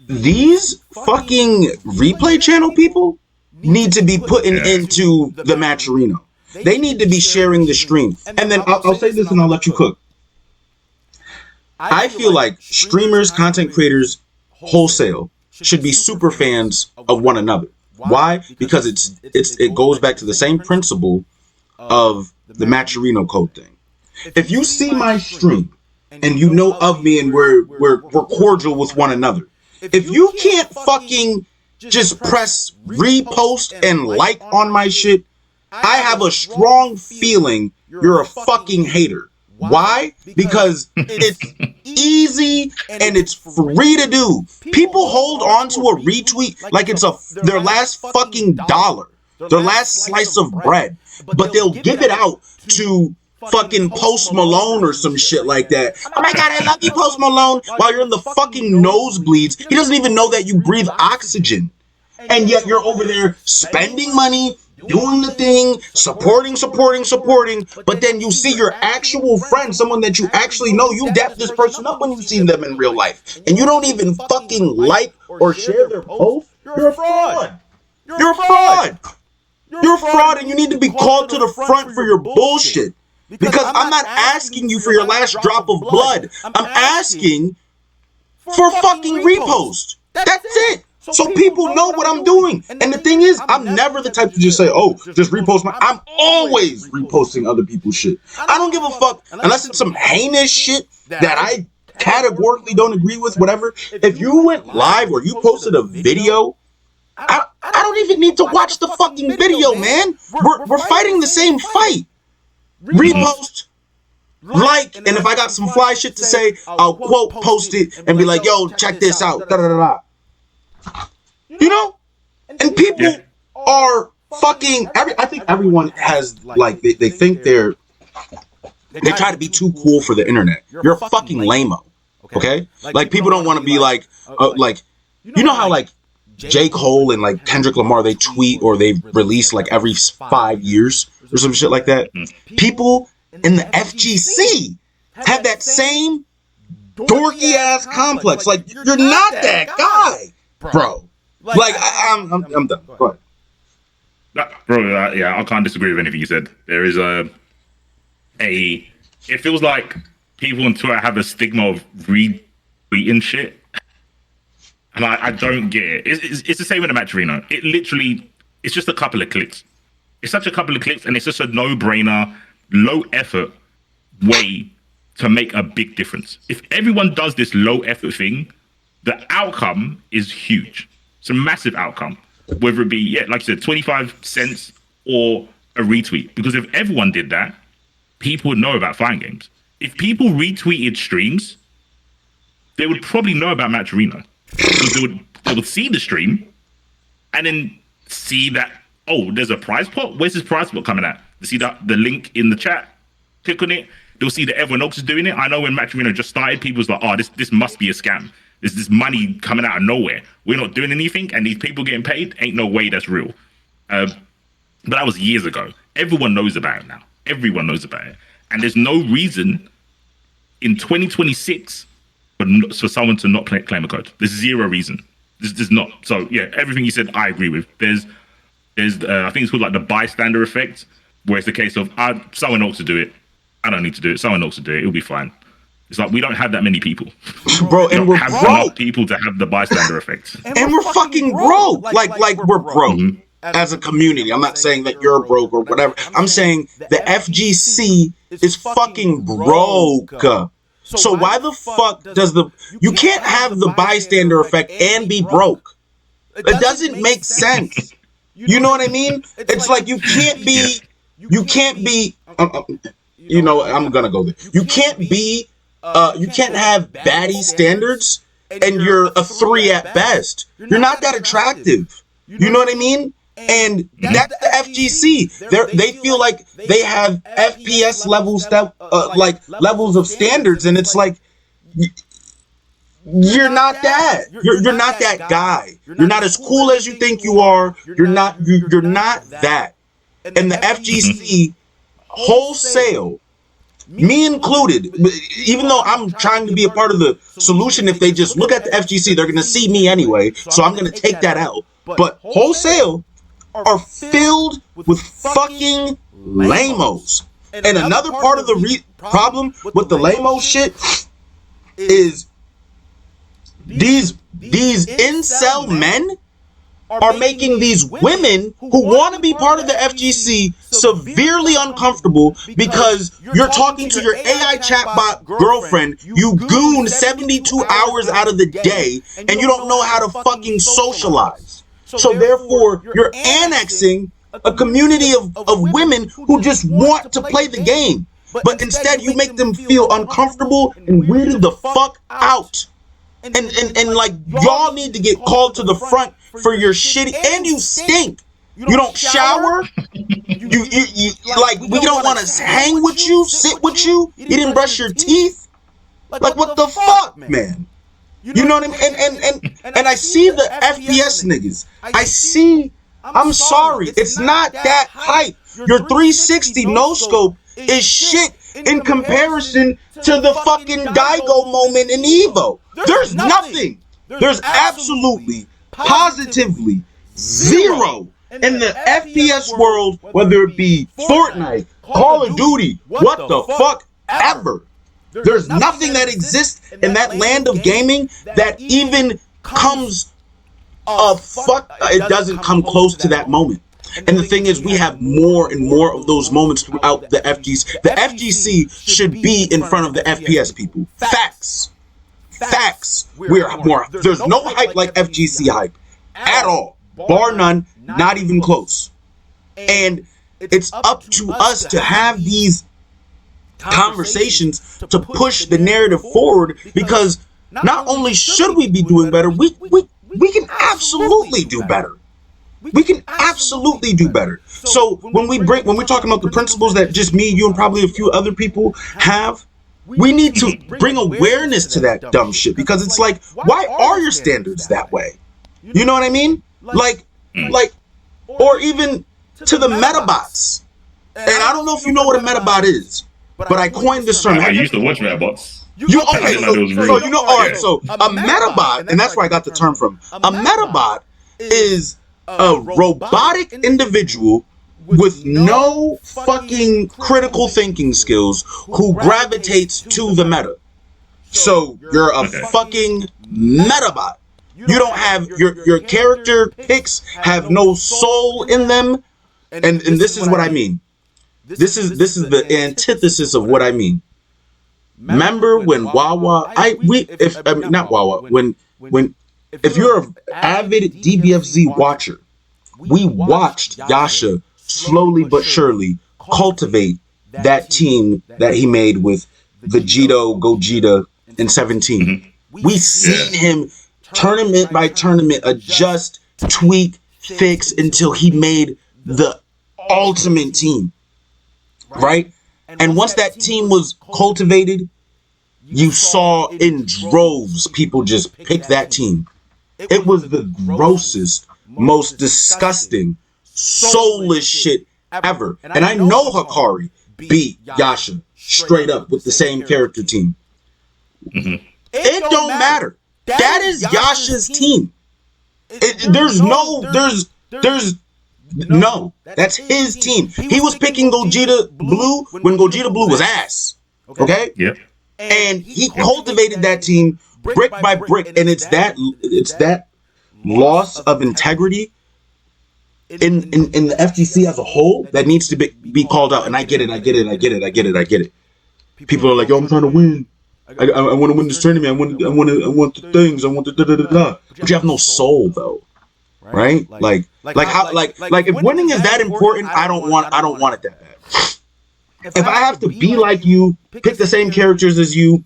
These fucking replay channel people need to be putting into the Matcherino. They need to be sharing the stream. And then I'll say this and I'll let you cook. I feel like streamers, content creators, wholesale, should be super fans of one another. Why? Because it goes back to the same principle of the Matcherino code thing. If you see my stream and you know of me and we're cordial with one another, if you can't fucking just press repost and like on my shit, I have a strong feeling you're a fucking hater. Why? Because it's easy and it's free to do. People hold on to a retweet like it's their last fucking dollar, their last slice of bread, but they'll give it out to fucking Post Malone or some shit like that. Oh my god, I love you, Post Malone, while you're in the fucking nosebleeds. He doesn't even know that you breathe oxygen. And yet you're over there spending money, doing the thing, supporting, but then you see your actual friend, someone that you actually know, you dap this person up when you see them in real life, and you don't even fucking like or share their post. You're a fraud. You're a fraud. You're a fraud, and you need to be called to the front for your bullshit. Because I'm not asking you for your last drop of blood. I'm asking for fucking repost. That's it. So people know what I'm doing. And the thing is, I'm never the type to just say, oh, just repost my... I'm always reposting other people's shit. I don't give a fuck unless it's some heinous shit that I categorically don't agree with, whatever. If you went live or you posted a video, I don't even need to watch the fucking video, man. We're fighting the same fight. Repost, like, and if I got some fly shit to say, I'll quote post it and be like, yo, check this out. Da da da da. You know? And people are fucking I think everyone has, like, they think they try to be too cool for the internet. You're a fucking lame-o. Okay? Like, people don't want to be like, you know how, like, J. Cole and, like, Kendrick Lamar, they tweet or they release, like, every 5 years or some shit like that. People in the FGC have that same dorky ass complex. Like, you're not that guy, bro. Like, I'm done. Go ahead. Bro, yeah, I can't disagree with anything you said. There is it feels like people on Twitter have a stigma of retweeting shit. And I don't get it. It's the same with the Matcherino. It literally, it's just a couple of clicks. It's such a couple of clicks, and it's just a no-brainer, low-effort way to make a big difference. If everyone does this low-effort thing, the outcome is huge. It's a massive outcome, whether it be, like you said, 25 cents or a retweet. Because if everyone did that, people would know about fighting games. If people retweeted streams, they would probably know about Matcherino. Because they would see the stream and then see that, oh, there's a prize pot? Where's this prize pot coming at? They see the link in the chat, click on it, they'll see that everyone else is doing it. I know when Matcherino just started, people was like, oh, this must be a scam. There's this money coming out of nowhere. We're not doing anything, and these people getting paid, ain't no way that's real. But that was years ago. Everyone knows about it now. Everyone knows about it. And there's no reason in 2026 for someone to not claim a code. There's zero reason. There's not. So yeah, everything you said, I agree with. There's I think it's called like the bystander effect, where it's the case of someone else to do it. I don't need to do it. Someone else to do it. It'll be fine. It's like we don't have that many people, bro, and we're have broke. Enough people to have the bystander effect, and we're fucking broke. Like we're broke as a community. I'm not saying that you're broke or whatever. I'm saying the FGC is fucking broke. So why the fuck does you can't have the bystander effect and be broke? It doesn't make sense. You know what I mean? It's like you can't be, you know, I'm gonna go there. You can't have baddie standards and you're a 3 at best. You're not that attractive. You know what I mean? And that's the FGC. They feel like they have FPS levels that like levels of standards, and it's like you're not that. You're not that guy. You're not as cool as you think you are. You're not that. And the FGC wholesale, me included, even though I'm trying to be a part of the solution, if they just look at the FGC, they're going to see me anyway, so I'm going to take that out. But wholesale are filled with fucking lamos. And another part of the problem with the lamo shit is these incel men are making these women who want to be part of the FGC severely uncomfortable because you're talking to your AI chatbot girlfriend, you goon 72 hours out of the day, and you don't know how to fucking socialize. So therefore, you're annexing a community of women who just want to play the game. But instead, you make them feel uncomfortable and weirded the fuck out. And like, y'all need to get called to the front for your shitty, and you stink. You don't shower. You like, we don't want to hang with you, sit with you. You didn't brush your teeth. Like, what the fuck, man? You know what I mean? And I see the FPS niggas. I'm sorry, it's not that hype. Your 360 no scope is shit in comparison to the fucking Daigo moment in Evo. There's nothing. There's absolutely, positively zero in the FPS world, whether it be Fortnite, Call of Duty, what the fuck ever. There's nothing that exists in that land of gaming that even comes it doesn't come close to that moment. And the thing is, we have more and more of those moments throughout the FGC. The FGC should be in front of the FPS people. Facts. We're more. There's no hype like FGC hype at all. Bar none, not even close. And it's up to us to have these conversations to push the narrative forward, because not only should we be doing better, we can absolutely do better. We can absolutely do better. So when we're talking about the principles that just me, you, and probably a few other people have, we need to bring awareness to that dumb shit, because it's like, why are your standards that way? You know what I mean? Like, or even to the metabots. And I don't know if you know what a metabot is, but I coined this term. I used to watch metabots. Okay, so you know, all right. So a metabot, and that's where I got the term from. A metabot is a robotic individual with no fucking critical thinking skills who gravitates to the meta. So you're a fucking metabot. You don't have your character picks have no soul in them, and this is what I mean. This is the antithesis of what I mean. Remember when Wawa? If you're an avid DBFZ watcher, we watched Yasha slowly but surely cultivate that team that he made with Vegito, Gogeta, and 17. We seen him tournament by tournament adjust, tweak, fix until he made the ultimate team, right? And once that team was cultivated, you saw in droves people just pick that team. It was the grossest, most disgusting, soulless shit ever. And I know Hikari beat Yasha straight up with the same character team. It don't matter. That is Yasha's team. There's no, that's his team. He was picking Gogeta Blue when Gogeta Blue was ass. Okay? Yep. And he cultivated that team brick by brick, and it's that loss of integrity in the FGC as a whole that needs to be called out. And I get it. People are like, yo, I'm trying to win. I want to win this tournament. I want the things. I want the da. But you have no soul, though, right? Like if winning is that important, I don't want it that bad. If I have to be like you, pick the same characters as you,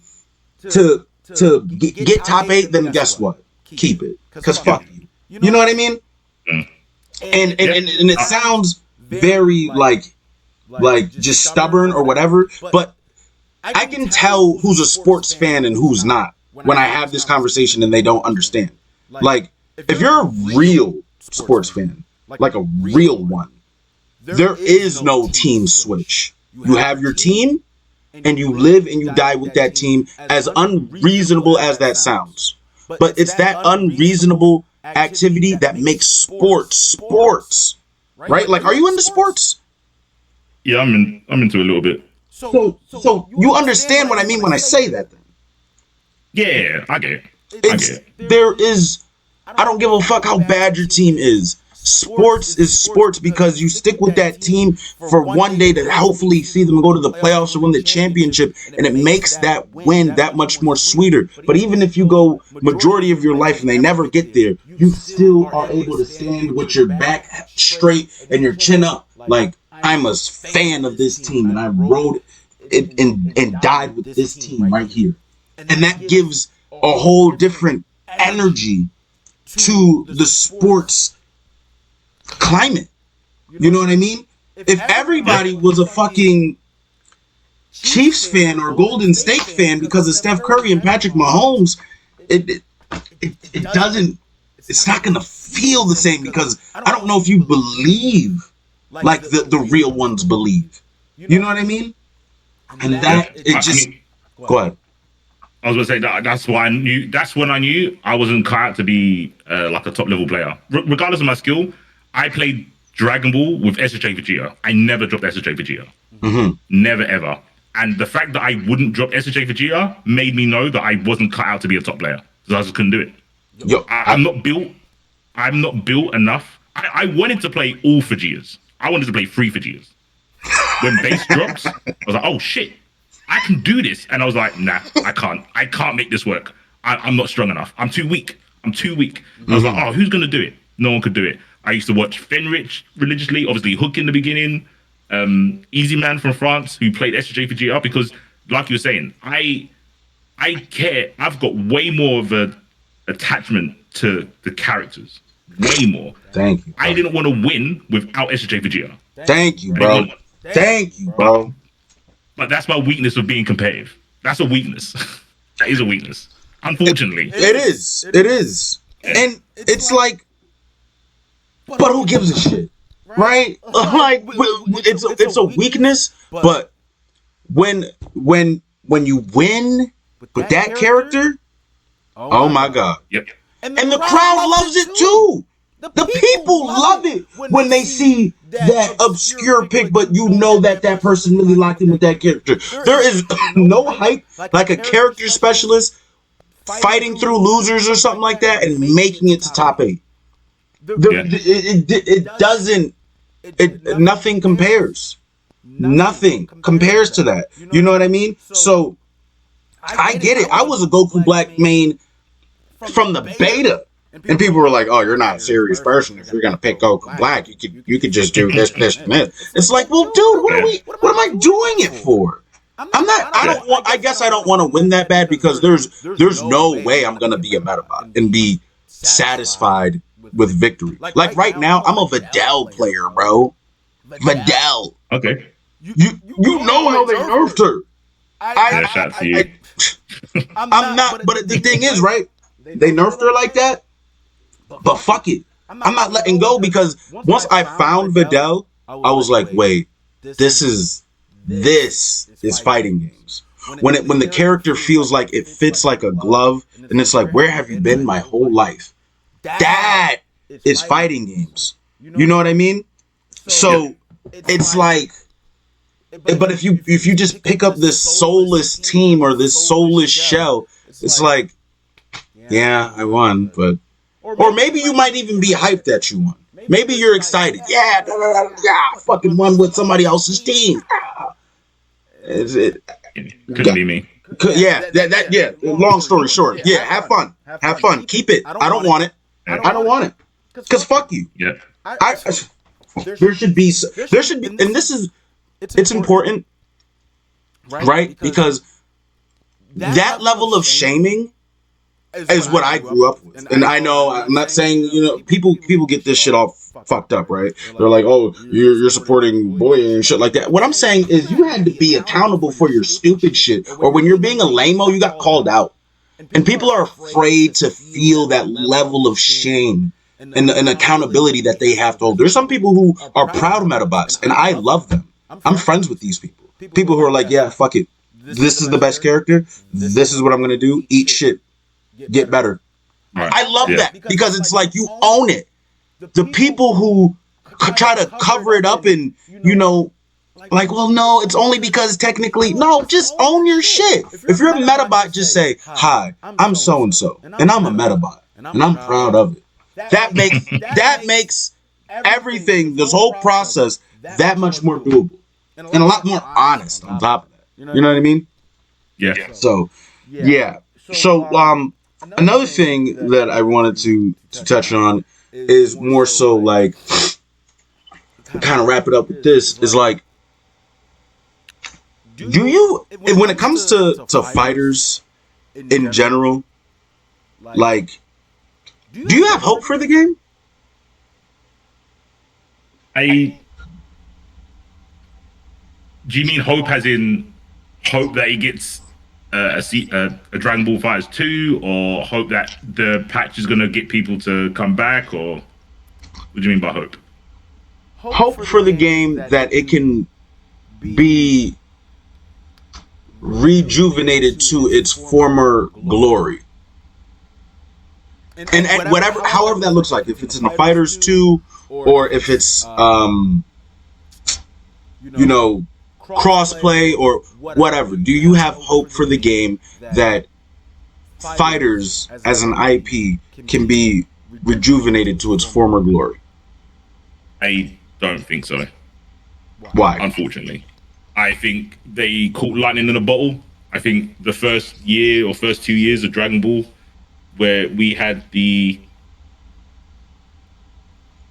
to to get top 8, then guess what? Keep it, cause fuck you. You know what I mean? Mm. And it sounds very like just stubborn or whatever, but I can tell who's a sports fan and who's not when I have this conversation and they don't understand. Like, if you're a real sports fan, like a real one, there is no team switch. You have your team and you live and you die with that team, as unreasonable as that sounds. But it's that unreasonable activity that makes sports, right? Like, are you into sports? Yeah, I'm into a little bit. So you understand what I mean when I say that, then? Yeah, I get it. There is, I don't give a fuck how bad your team is. Sports is sports because you stick with that team for one day to hopefully see them go to the playoffs or win the championship, and it makes that win that much more sweeter. But even if you go majority of your life and they never get there, you still are able to stand with your back straight and your chin up. Like, I'm a fan of this team and I rode it and died with this team right here. And that gives a whole different energy to the sports climate. You know what I mean? If everybody was a fucking Chiefs fan or Golden State fan because of Steph Curry and Patrick Mahomes, it doesn't, it's not going to feel the same, because I don't know if you believe like the real ones believe. You know what I mean? And that, it just, go ahead. I was gonna say that's why I knew. That's when I knew I wasn't cut out to be like a top level player. Regardless of my skill, I played Dragon Ball with SSJ Vegeta. I never dropped SSJ Vegeta. Mm-hmm. Never ever. And the fact that I wouldn't drop SSJ Vegeta made me know that I wasn't cut out to be a top player, because I just couldn't do it. Yo, I'm not built. I'm not built enough. I wanted to play all Vegetas. I wanted to play 3 Vegetas. When base drops, I was like, oh shit, I can do this. And I was like, nah, I can't. I can't make this work. I'm not strong enough. I'm too weak. I was like, oh, who's going to do it? No one could do it. I used to watch Fenrich religiously, obviously Hook in the beginning, Easy Man from France, who played SJ Vegeta, because like you were saying, I care. I've got way more of a attachment to the characters. Way more. Thank you. I didn't want to win without SJ Vegeta. Thank you, bro. Thank you, bro. But that's my weakness of being competitive. That's a weakness. That is a weakness. Unfortunately. It is. And it's like, but who gives a shit? Right? Like, it's a weakness, but when you win with that character, oh my God. Yep. And the crowd loves it too. The people love it when they see that obscure pick, but you know that person really locked in with that character. There is no hype like a character specialist fighting through losers or something like that and making it to top 8. It doesn't. Nothing compares. Nothing compares to that. You know what I mean? So I get it. I was a Goku Black main from the beta. And people were like, "Oh, you're not a serious person if you're gonna pick Goku Black. You could just do this, and this." It's like, well, dude, what am I doing it for? I guess I don't want to win that bad, because there's no way I'm gonna be a Metabot and be satisfied with victory. Like right now, I'm a Videl player, bro. Videl. Okay. You know how they nerfed her. Shout to you. I'm not, but the thing is, right? They nerfed her like that. But fuck it. I'm not letting go, because once I found Videl, I was like, wait, this is fighting games. When the character feels like it fits like a glove, and it's like, where have you been my whole life? That is fighting games. You know what I mean? So it's like, but if you just pick up this soulless team or this soulless shell, it's like, yeah, I won, but. Or maybe you might even be hyped that you won. Maybe you're excited. Yeah, I fucking won with somebody else's team. Couldn't be me. Yeah, yeah. Long story short, yeah, have fun. Keep it. I don't want it. I don't want it. Because fuck you. Yeah. There should be, and this is, it's important, right? Because that level of shaming is what I grew up with. And I know I'm not saying, people get this shit all fucked up, right? They're like, oh, you're supporting bullying and shit like that. What I'm saying is you had to be accountable for your stupid shit. Or when you're being a lame-o, you got called out. And people are afraid to feel that level of shame and accountability that they have to hold. There's some people who are proud Metabots, and I love them. I'm friends with these people. People who are like, yeah, fuck it. This is the best character. This is what I'm going to do. Eat shit. Get better. Right. I love that because it's like you own it. The people who try to cover it up and, like, well, no, it's only because technically. No, just own your shit. If you're a Metabot, just say, hi, I'm so-and-so, and I'm a Metabot, and I'm proud of it. That makes everything, this whole process, that much more doable. And a lot more honest on top of that. You know what I mean? Yeah. So, yeah. So, another thing that I wanted to touch on is more so like, kind of wrap it up with this, is like, do you, when it comes to fighters in general, like, do you have hope for the game? Do you mean hope as in hope that he gets a Dragon Ball FighterZ 2, or hope that the patch is going to get people to come back, or what do you mean by hope? Hope for the game that it can be rejuvenated to its former glory. And however that looks like, if it's in the FighterZ 2, or if it's crossplay or whatever. Do you have hope for the game that Fighters as an IP can be rejuvenated to its former glory? I don't think so. Why? Unfortunately. I think they caught lightning in a bottle. I think the first year or first 2 years of Dragon Ball, where we had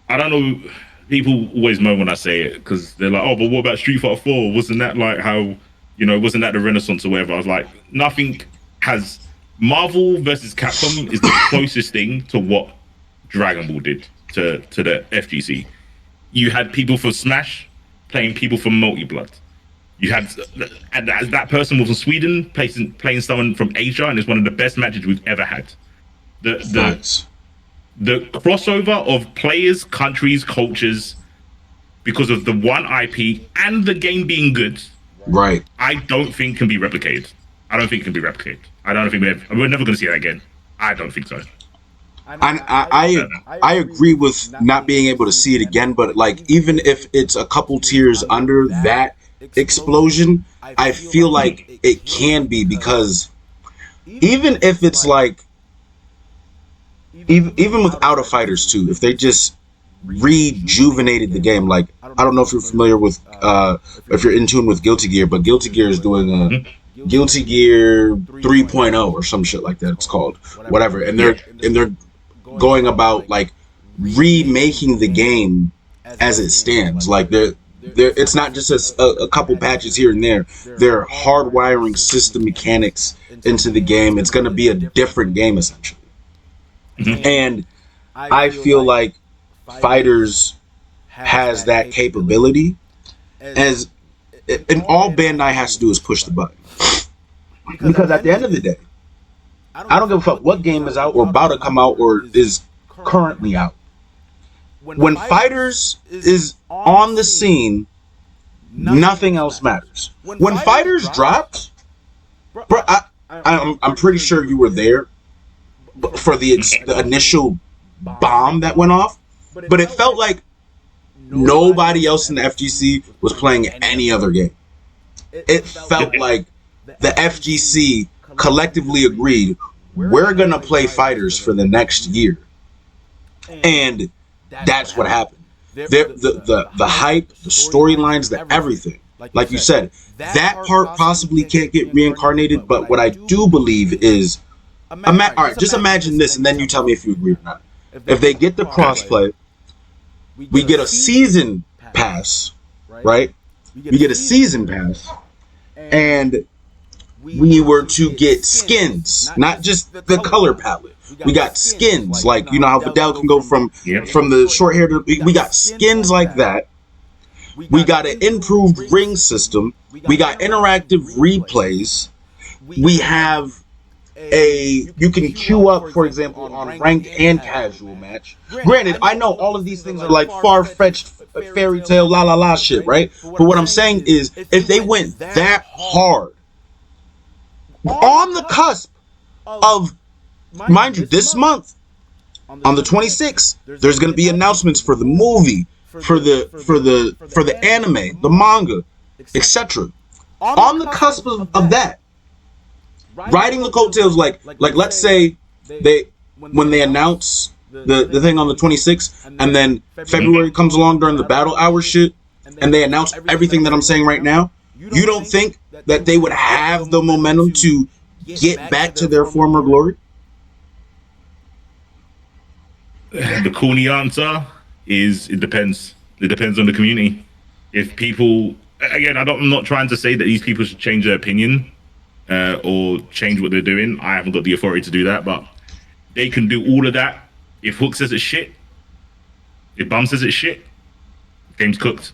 I don't know, people always moan when I say it, because they're like, oh, but what about Street Fighter 4? Wasn't that like how, wasn't that the Renaissance or whatever? I was like, nothing has. Marvel versus Capcom is the closest thing to what Dragon Ball did to the FGC. You had people from Smash playing people from Multi Blood. You had that person was from Sweden playing someone from Asia, and it's one of the best matches we've ever had. The crossover of players, countries, cultures, because of the one IP and the game being good, right? I don't think can be replicated. I don't think it can be replicated. I don't think we're never going to see that again. I don't think so. I agree with not being able to see it again, but like, even if it's a couple tiers under that explosion, I feel like it can be, because even if it's like, even without a FighterZ 2, if they just rejuvenated the game, like, I don't know if you're familiar with, if you're in tune with Guilty Gear, but Guilty Gear is doing a Guilty Gear 3.0 or some shit like that. It's called whatever, and they're going about like remaking the game as it stands. Like it's not just a couple patches here and there. They're hardwiring system mechanics into the game. It's going to be a different game essentially. And I feel like Fighters has that capability, and all Bandai has to do is push the button. Because at the end of the day, I don't give a fuck what game is out or about to come out or is currently out. When Fighters is on the scene, nothing else matters. When Fighters dropped, bro, I'm pretty sure you were there for the initial bomb that went off, but it felt like nobody else in the FGC was playing any other game. It felt like the FGC collectively agreed, we're gonna play Fighters for the next year, and that's what happened. The hype, the storylines, the everything. Like you said, that part possibly can't get reincarnated, but what I do believe is, all right, just imagine this, and then you tell me if you agree or not. If they get the crossplay, we get a season pass, right? We get a season pass, and we were to get skins, not just the color palette. We got skins, like you know how Vidal can go from the short hair to. We got skins like that. We got an improved ring system. We got interactive replays. We have you can queue up, for example, on ranked and casual match. Granted, I know all of these things are like far-fetched fairy tale la la la shit, right? But what I'm saying is, if they went that hard on the cusp of, mind you, this month on the 26th, there's going to be announcements for the movie, for the anime, the manga, etc. On the cusp of that, riding the coattails, like let's say when they announce the thing on the 26th, and then February comes along during the battle hour shit, and they announce everything that I'm saying right now. You don't think that they would have the momentum to get back to their former glory? The corny answer is it depends. It depends on the community. If people, again, I'm not trying to say that these people should change their opinion or change what they're doing. I haven't got the authority to do that, but they can do all of that. If Hook says it's shit, if Bum says it's shit, game's cooked.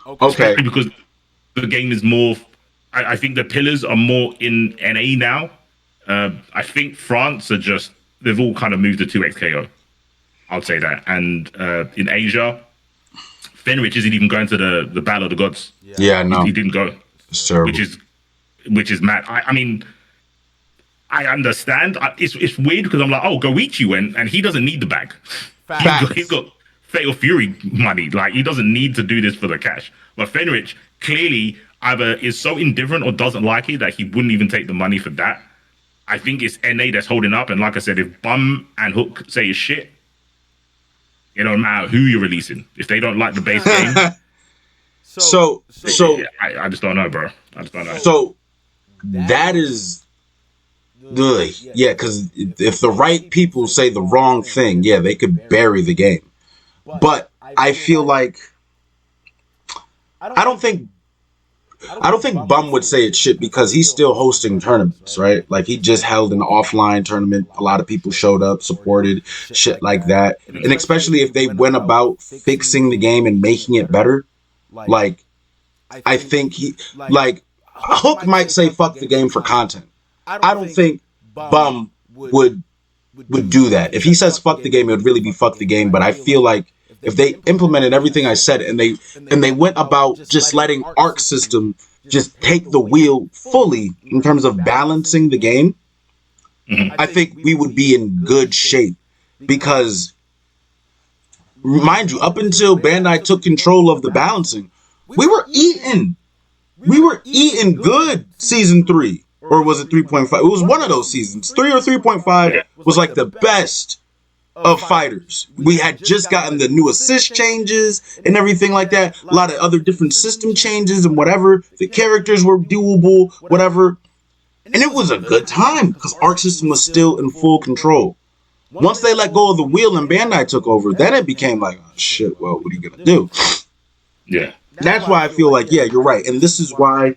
Okay. Especially because the game is more. I think the pillars are more in NA now. I think France are just, they've all kind of moved to 2xKO. I'll say that. And in Asia, Fenrich isn't even going to the Battle of the Gods. Yeah, no. He didn't go. It's terrible. Which is mad. I mean, I understand. It's weird because I'm like, oh, Goichi went and he doesn't need the bag. He's got Fatal Fury money. Like, he doesn't need to do this for the cash. But Fenrich clearly either is so indifferent or doesn't like it that he wouldn't even take the money for that. I think it's NA that's holding up. And like I said, if Bum and Hook say it's shit, it don't matter who you're releasing. If they don't like the base game. So I just don't know, bro. I just don't know. So that is good. Yeah, because if the right people say the wrong thing, yeah, they could bury the game. But I feel like I don't think Bum would say it's shit because he's still hosting tournaments, right? Like, he just held an offline tournament. A lot of people showed up, supported, shit like that. And especially if they went about fixing the game and making it better, like, I think Hook might say fuck the game for content. I don't think Bum would do that. If he says fuck the game, it would really be fuck the game. But I feel like if they implemented everything I said and they went about just letting Arc System just take the wheel fully in terms of balancing the game, I think we would be in good shape. Because, mind you, up until Bandai took control of the balancing, we were eating good season 3. Or was it 3.5? It was one of those seasons. 3 or 3.5 was like the best of fighters. We had just gotten the new assist changes and everything like that. A lot of other different system changes and whatever. The characters were doable, whatever. And it was a good time because Arc System was still in full control. Once they let go of the wheel and Bandai took over, then it became like, oh shit, well, what are you gonna do? Yeah. That's why I feel like, yeah, you're right. And this is why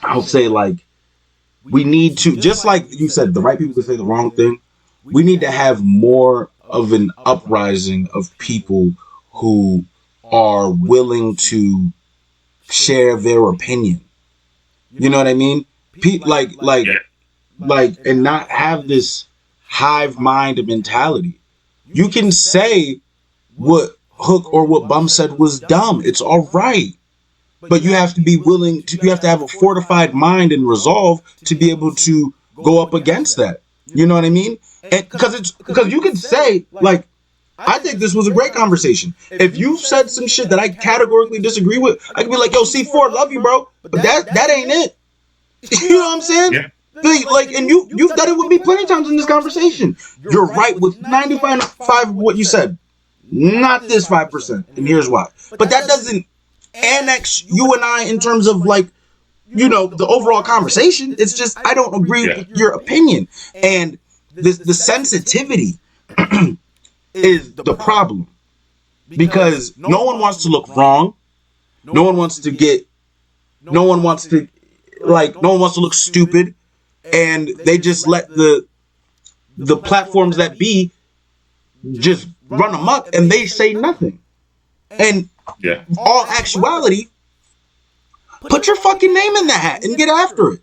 I'll say, like, we need to, just like you said, the right people can say the wrong thing. We need to have more of an uprising of people who are willing to share their opinion. You know what I mean? Like, and not have this hive mind mentality. You can say what Hook or what Bum said was dumb. It's all right. But you have to be willing to, you have to have a fortified mind and resolve to be able to go up against that. You know what I mean? And because you could say, like, I think this was a great conversation. If you said some shit that I categorically disagree with, I could be like, yo, C4, love you, bro. But that ain't it. You know what I'm saying? Yeah. Like, and you've done it with me plenty of times in this conversation. You're right with 95% of what you said. Not this 5%. And here's why. But that doesn't annex you and I in terms of, like, you know, the overall conversation. It's just I don't agree with your opinion. And the sensitivity is the problem. Because no one wants to look wrong. No one wants to like no one wants to look stupid, and they just let the platforms that be just run amok, and they say nothing. And Yeah. all actuality, put your fucking name in the hat and get after it.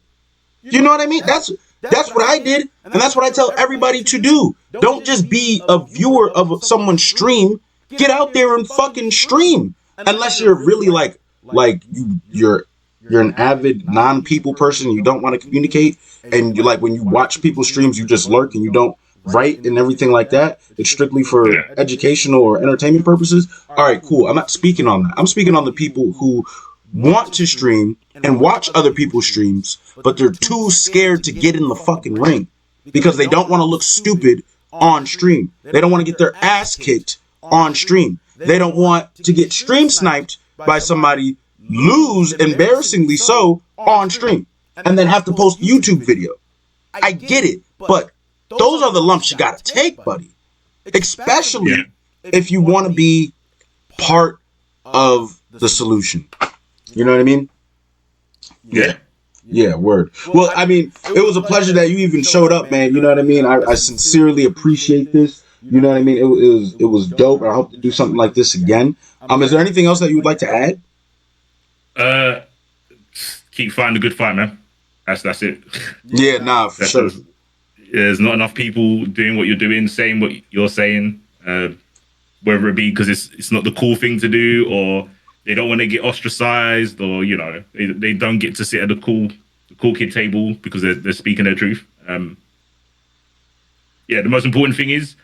You know what I mean? That's what I did, and that's what I tell everybody to do. Don't just be a viewer of someone's stream. Get out there and fucking stream. Unless you're really like you're an avid non-people person, you don't want to communicate, and you like when you watch people's streams, you just lurk and you don't write and everything like that. It's strictly for educational or entertainment purposes. All right, cool. I'm not speaking on that. I'm speaking on the people who want to stream and watch other people's streams, but they're too scared to get in the fucking ring because they don't want to look stupid on stream. They don't want to get their ass kicked on stream. They don't want to get stream sniped by somebody, lose embarrassingly so on stream, and then have to post YouTube video. I get it, but those are the lumps you gotta take, buddy. Especially if you want to be part of the solution. You know what I mean? Yeah. Yeah, word. Well, I mean, it was a pleasure that you even showed up, man. You know what I mean? I sincerely appreciate this. You know what I mean? It was dope. I hope to do something like this again. Is there anything else that you would like to add? Keep fighting the good fight, man. That's it. Yeah, nah, for sure. There's not enough people doing what you're doing, saying what you're saying, whether it be because it's not the cool thing to do, or they don't want to get ostracized, or you know they don't get to sit at the cool kid table because they're speaking their truth. Yeah, the most important thing is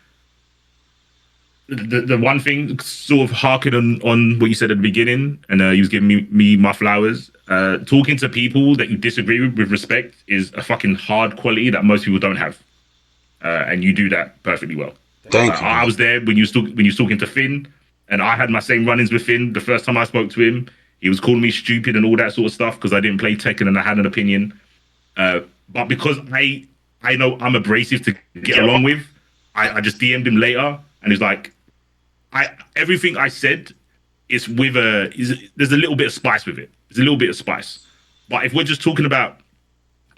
the one thing, sort of harking on what you said at the beginning, and you was giving me my flowers. Talking to people that you disagree with respect is a fucking hard quality that most people don't have, and you do that perfectly well. Thank you. I was there when you was talking to Finn, and I had my same run-ins with Finn. The first time I spoke to him, he was calling me stupid and all that sort of stuff because I didn't play Tekken and I had an opinion. But because I know I'm abrasive to get along with, I just DM'd him later, and he's like, everything I said is with there's a little bit of spice with it. There's a little bit of spice. But if we're just talking about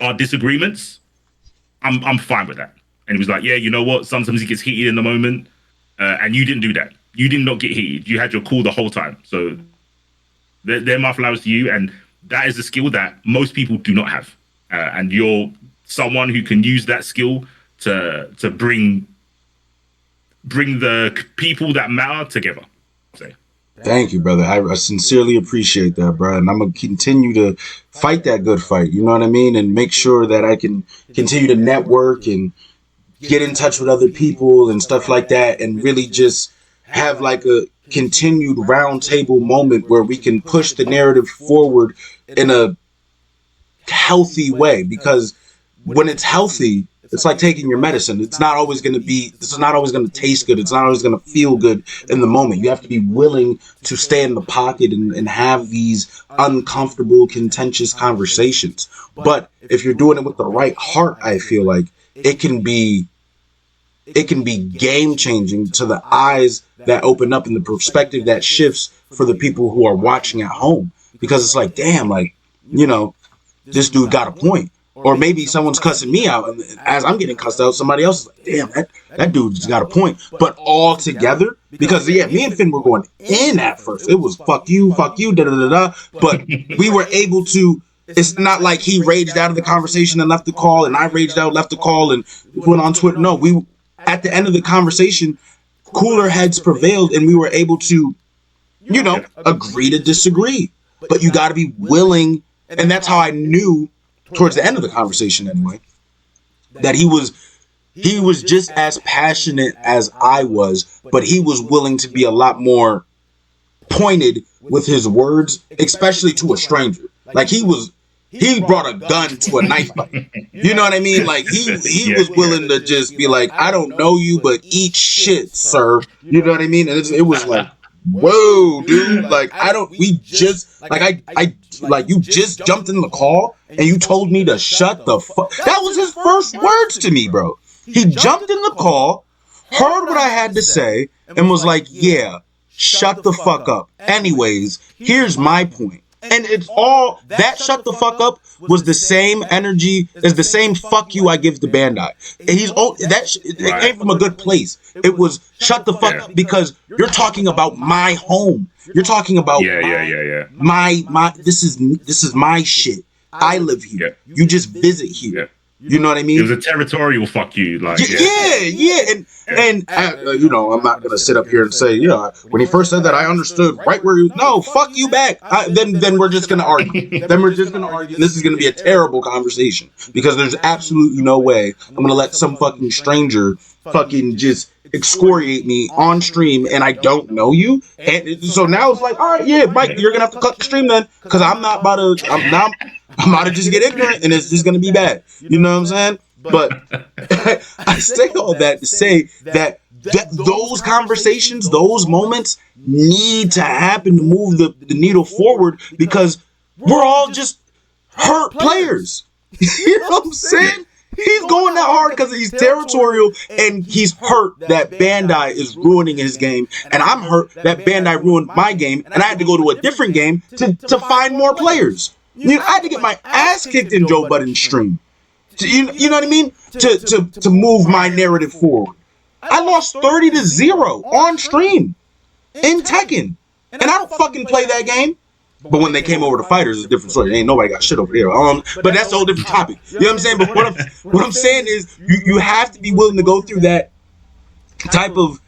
our disagreements, I'm fine with that. And he was like, yeah, you know what? Sometimes he gets heated in the moment, and you didn't do that. You did not get heated. You had your cool the whole time. So they're my flowers to you, and that is a skill that most people do not have. And you're someone who can use that skill to bring the people that matter together. Thank you, brother. I sincerely appreciate that, bro. And I'm going to continue to fight that good fight. You know what I mean? And make sure that I can continue to network and get in touch with other people and stuff like that. And really just have like a continued roundtable moment where we can push the narrative forward in a healthy way. Because when it's healthy, it's like taking your medicine. This is not always going to taste good. It's not always going to feel good in the moment. You have to be willing to stay in the pocket and have these uncomfortable, contentious conversations. But if you're doing it with the right heart, I feel like it can be game changing to the eyes that open up and the perspective that shifts for the people who are watching at home. Because it's like, damn, like, you know, this dude got a point. Or maybe someone's cussing me out, and as I'm getting cussed out, somebody else is like, damn, that dude's got a point. But all together, because, yeah, me and Finn were going in at first. It was fuck you, da-da-da-da. But we were able to, it's not like he raged out of the conversation and left the call, and I raged out, left the call, and went on Twitter. No, we, at the end of the conversation, cooler heads prevailed, and we were able to, you know, agree to disagree. But you got to be willing, and that's how I knew, towards the end of the conversation anyway, that he was just as passionate as I was, but he was willing to be a lot more pointed with his words, especially to a stranger. Like he brought a gun to a knife fight. You know what I mean? Like he was willing to just be like, I don't know you, but eat shit, sir. You know what I mean? And it was like, whoa, dude, like you just jumped in the call and you told me to shut the fuck. That was his first words to me, bro. He jumped in the call, heard what I had to say, and was like, yeah, shut the fuck up. Anyways, here's my point. And it's all that shut the fuck up was the same energy as the same fuck you I give to Bandai. It came from a good place. It was shut the fuck up because you're talking about my home. You're talking about my this is my shit. I live here. You just visit here. You know what I mean? It was a territorial fuck you, like and you know, I'm not gonna sit up here and say, yeah, when he first said that, I understood right where he. No, fuck you back. Then we're just gonna argue. Then we're just gonna argue, and this is gonna be a terrible conversation because there's absolutely no way I'm gonna let some fucking stranger fucking just excoriate me on stream and I don't know you. And so now it's like, all right, yeah, Mike, you're gonna have to cut the stream then because I'm about to just get ignorant and it's just gonna be bad. You know what I'm saying? But I say all that to say that those conversations, those moments need to happen to move the needle forward because we're all just hurt players. You know what I'm saying? He's going that hard because he's territorial and he's hurt that Bandai is ruining his game. And I'm hurt that Bandai ruined my game and I had to go to a different game to find more players. You know, I had to get my ass kicked in Joe Budden's stream. You know what I mean? To move my narrative forward. I lost 30-0 on stream in Tekken. And I don't fucking play that game. But when they came over to fighters, it's a different story. Ain't nobody got shit over here. But that's a whole different topic. You know what I'm saying? But what I'm saying is you have to be willing to go through that type of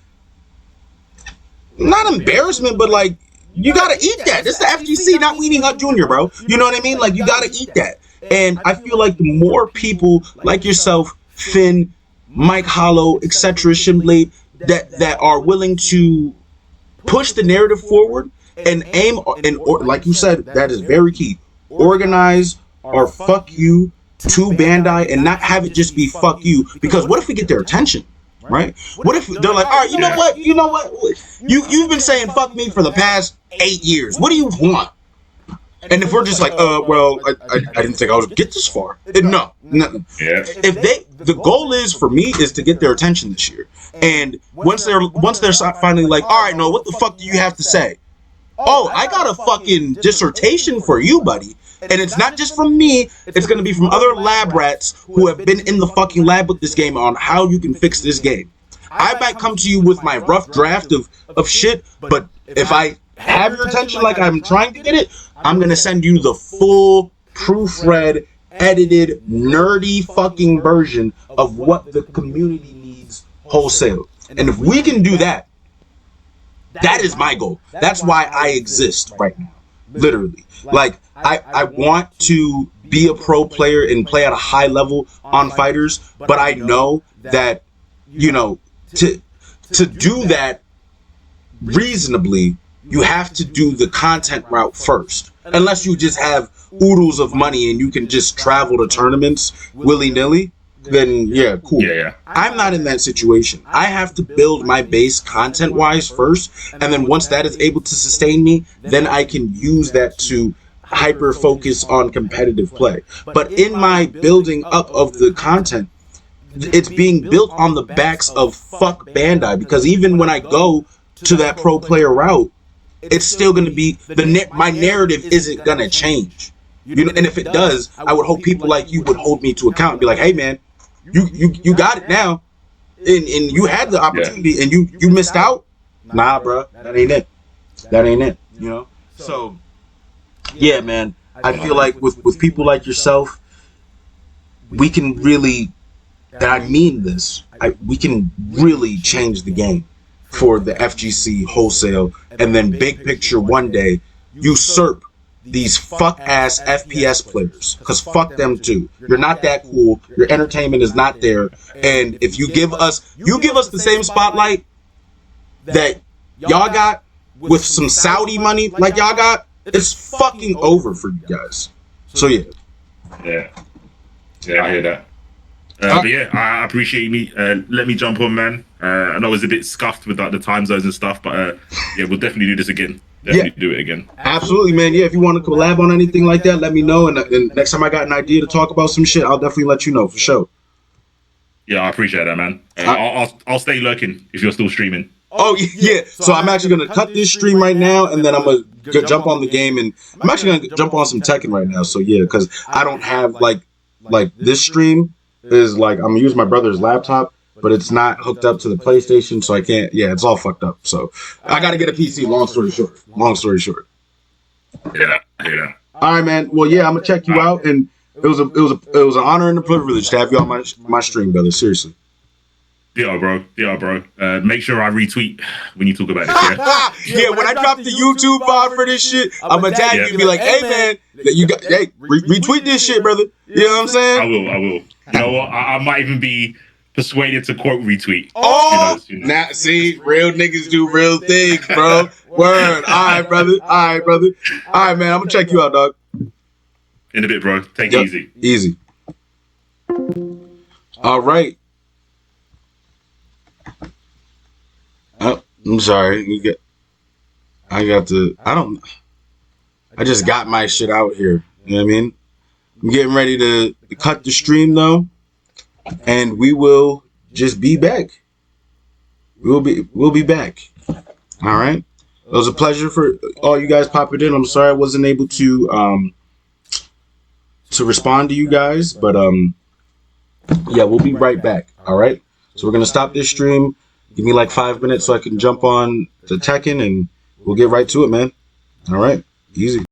not embarrassment, but like you gotta eat that. This is the FGC, not Weenie Hut Jr., bro. You know what I mean? Like you gotta eat that. And I feel like the more people like yourself, Finn, Mike Hollow, etc., Shimblade, that are willing to push the narrative forward and aim and like you said, that is very key. Organize or fuck you to Bandai and not have it just be fuck you. Because what if we get their attention? Right? What if they're like, all right, you know what? You've been saying fuck me for the past 8 years. What do you want? And if we're just like, well, I didn't think I would get this far. No. Yeah. If the goal is for me is to get their attention this year. And once they're finally like, all right, no, what the fuck do you have to say? Oh, I got a fucking dissertation for you, buddy. And it's not just from me. It's going to be from other lab rats who have been in the fucking lab with this game on how you can fix this game. I might come to you with my rough draft of shit, but if I have your attention like I'm trying to get it, I'm going to send you the full proofread, edited, nerdy fucking version of what the community needs wholesale. And if we can do that, that is my goal. That's why I exist right now. Literally. Like, I want to be a pro player and play at a high level on fighters, but I know that, you know, to do that reasonably, you have to do the content route first. Unless you just have oodles of money and you can just travel to tournaments willy-nilly, then yeah, cool. Yeah. I'm not in that situation. I have to build my base content-wise first, and then once that is able to sustain me, then I can use that to hyper-focus on competitive play. But in my building up of the content, it's being built on the backs of fuck Bandai, because even when I go to that pro player route, it's still going to be my narrative isn't going to change. You know, and if it does, I would hope people like you would hold me to account and be like, hey man, you got it now, and you had the opportunity and you missed out. Nah, bro, that ain't it. You know. So yeah, man, I feel like with people like yourself, we can really, and I mean this, we can really change the game for the FGC wholesale, and then big picture one day usurp these fuck ass FPS players, because fuck them too. You're not that cool. Your entertainment is not there. And if you give us the same spotlight that y'all got with some Saudi money like y'all got, it's fucking over for you guys. So yeah, I hear that. But yeah, I appreciate me. Let me jump on, man. I know I was a bit scuffed with like the time zones and stuff, but yeah, we'll definitely do this again. Definitely do it again. Absolutely, man. Yeah, if you want to collab on anything like that, let me know. And next time I got an idea to talk about some shit, I'll definitely let you know for sure. Yeah, I appreciate that, man. I'll stay lurking if you're still streaming. Oh yeah. So I'm actually gonna cut this stream right now, and then I'm gonna jump on the game, and I'm actually gonna jump on some Tekken right now. So yeah, because I don't have like this stream is like I'm gonna use my brother's laptop, but it's not hooked up to the PlayStation, so I can't. Yeah, it's all fucked up. So I gotta get a PC. Long story short. Long story short. Yeah. All right, man. Well, yeah, I'm gonna check you out, and it was an honor and a privilege to have you on my stream, brother. Seriously. Yeah, bro. Make sure I retweet when you talk about this. Yeah. Yeah, when I drop the YouTube bar for this shit, I'm gonna tag you and be like, "Hey, man, you got retweet this shit, brother." You know what I'm saying? I will. You know what? I might even be persuaded to quote retweet. Oh, now see, real niggas do real things, bro. Word. All right, brother. All right, man. I'm gonna check you out, dog. In a bit, bro. Take it easy. Easy. All right. Oh, I'm sorry. I just got my shit out here. You know what I mean? I'm getting ready to cut the stream though, and we will just be back. We'll be back. All right. It was a pleasure for all you guys popping in. I'm sorry I wasn't able to respond to you guys, but yeah, we'll be right back. All right. So we're gonna stop this stream. Give me like 5 minutes so I can jump on the Tekken, and we'll get right to it, man. All right. Easy.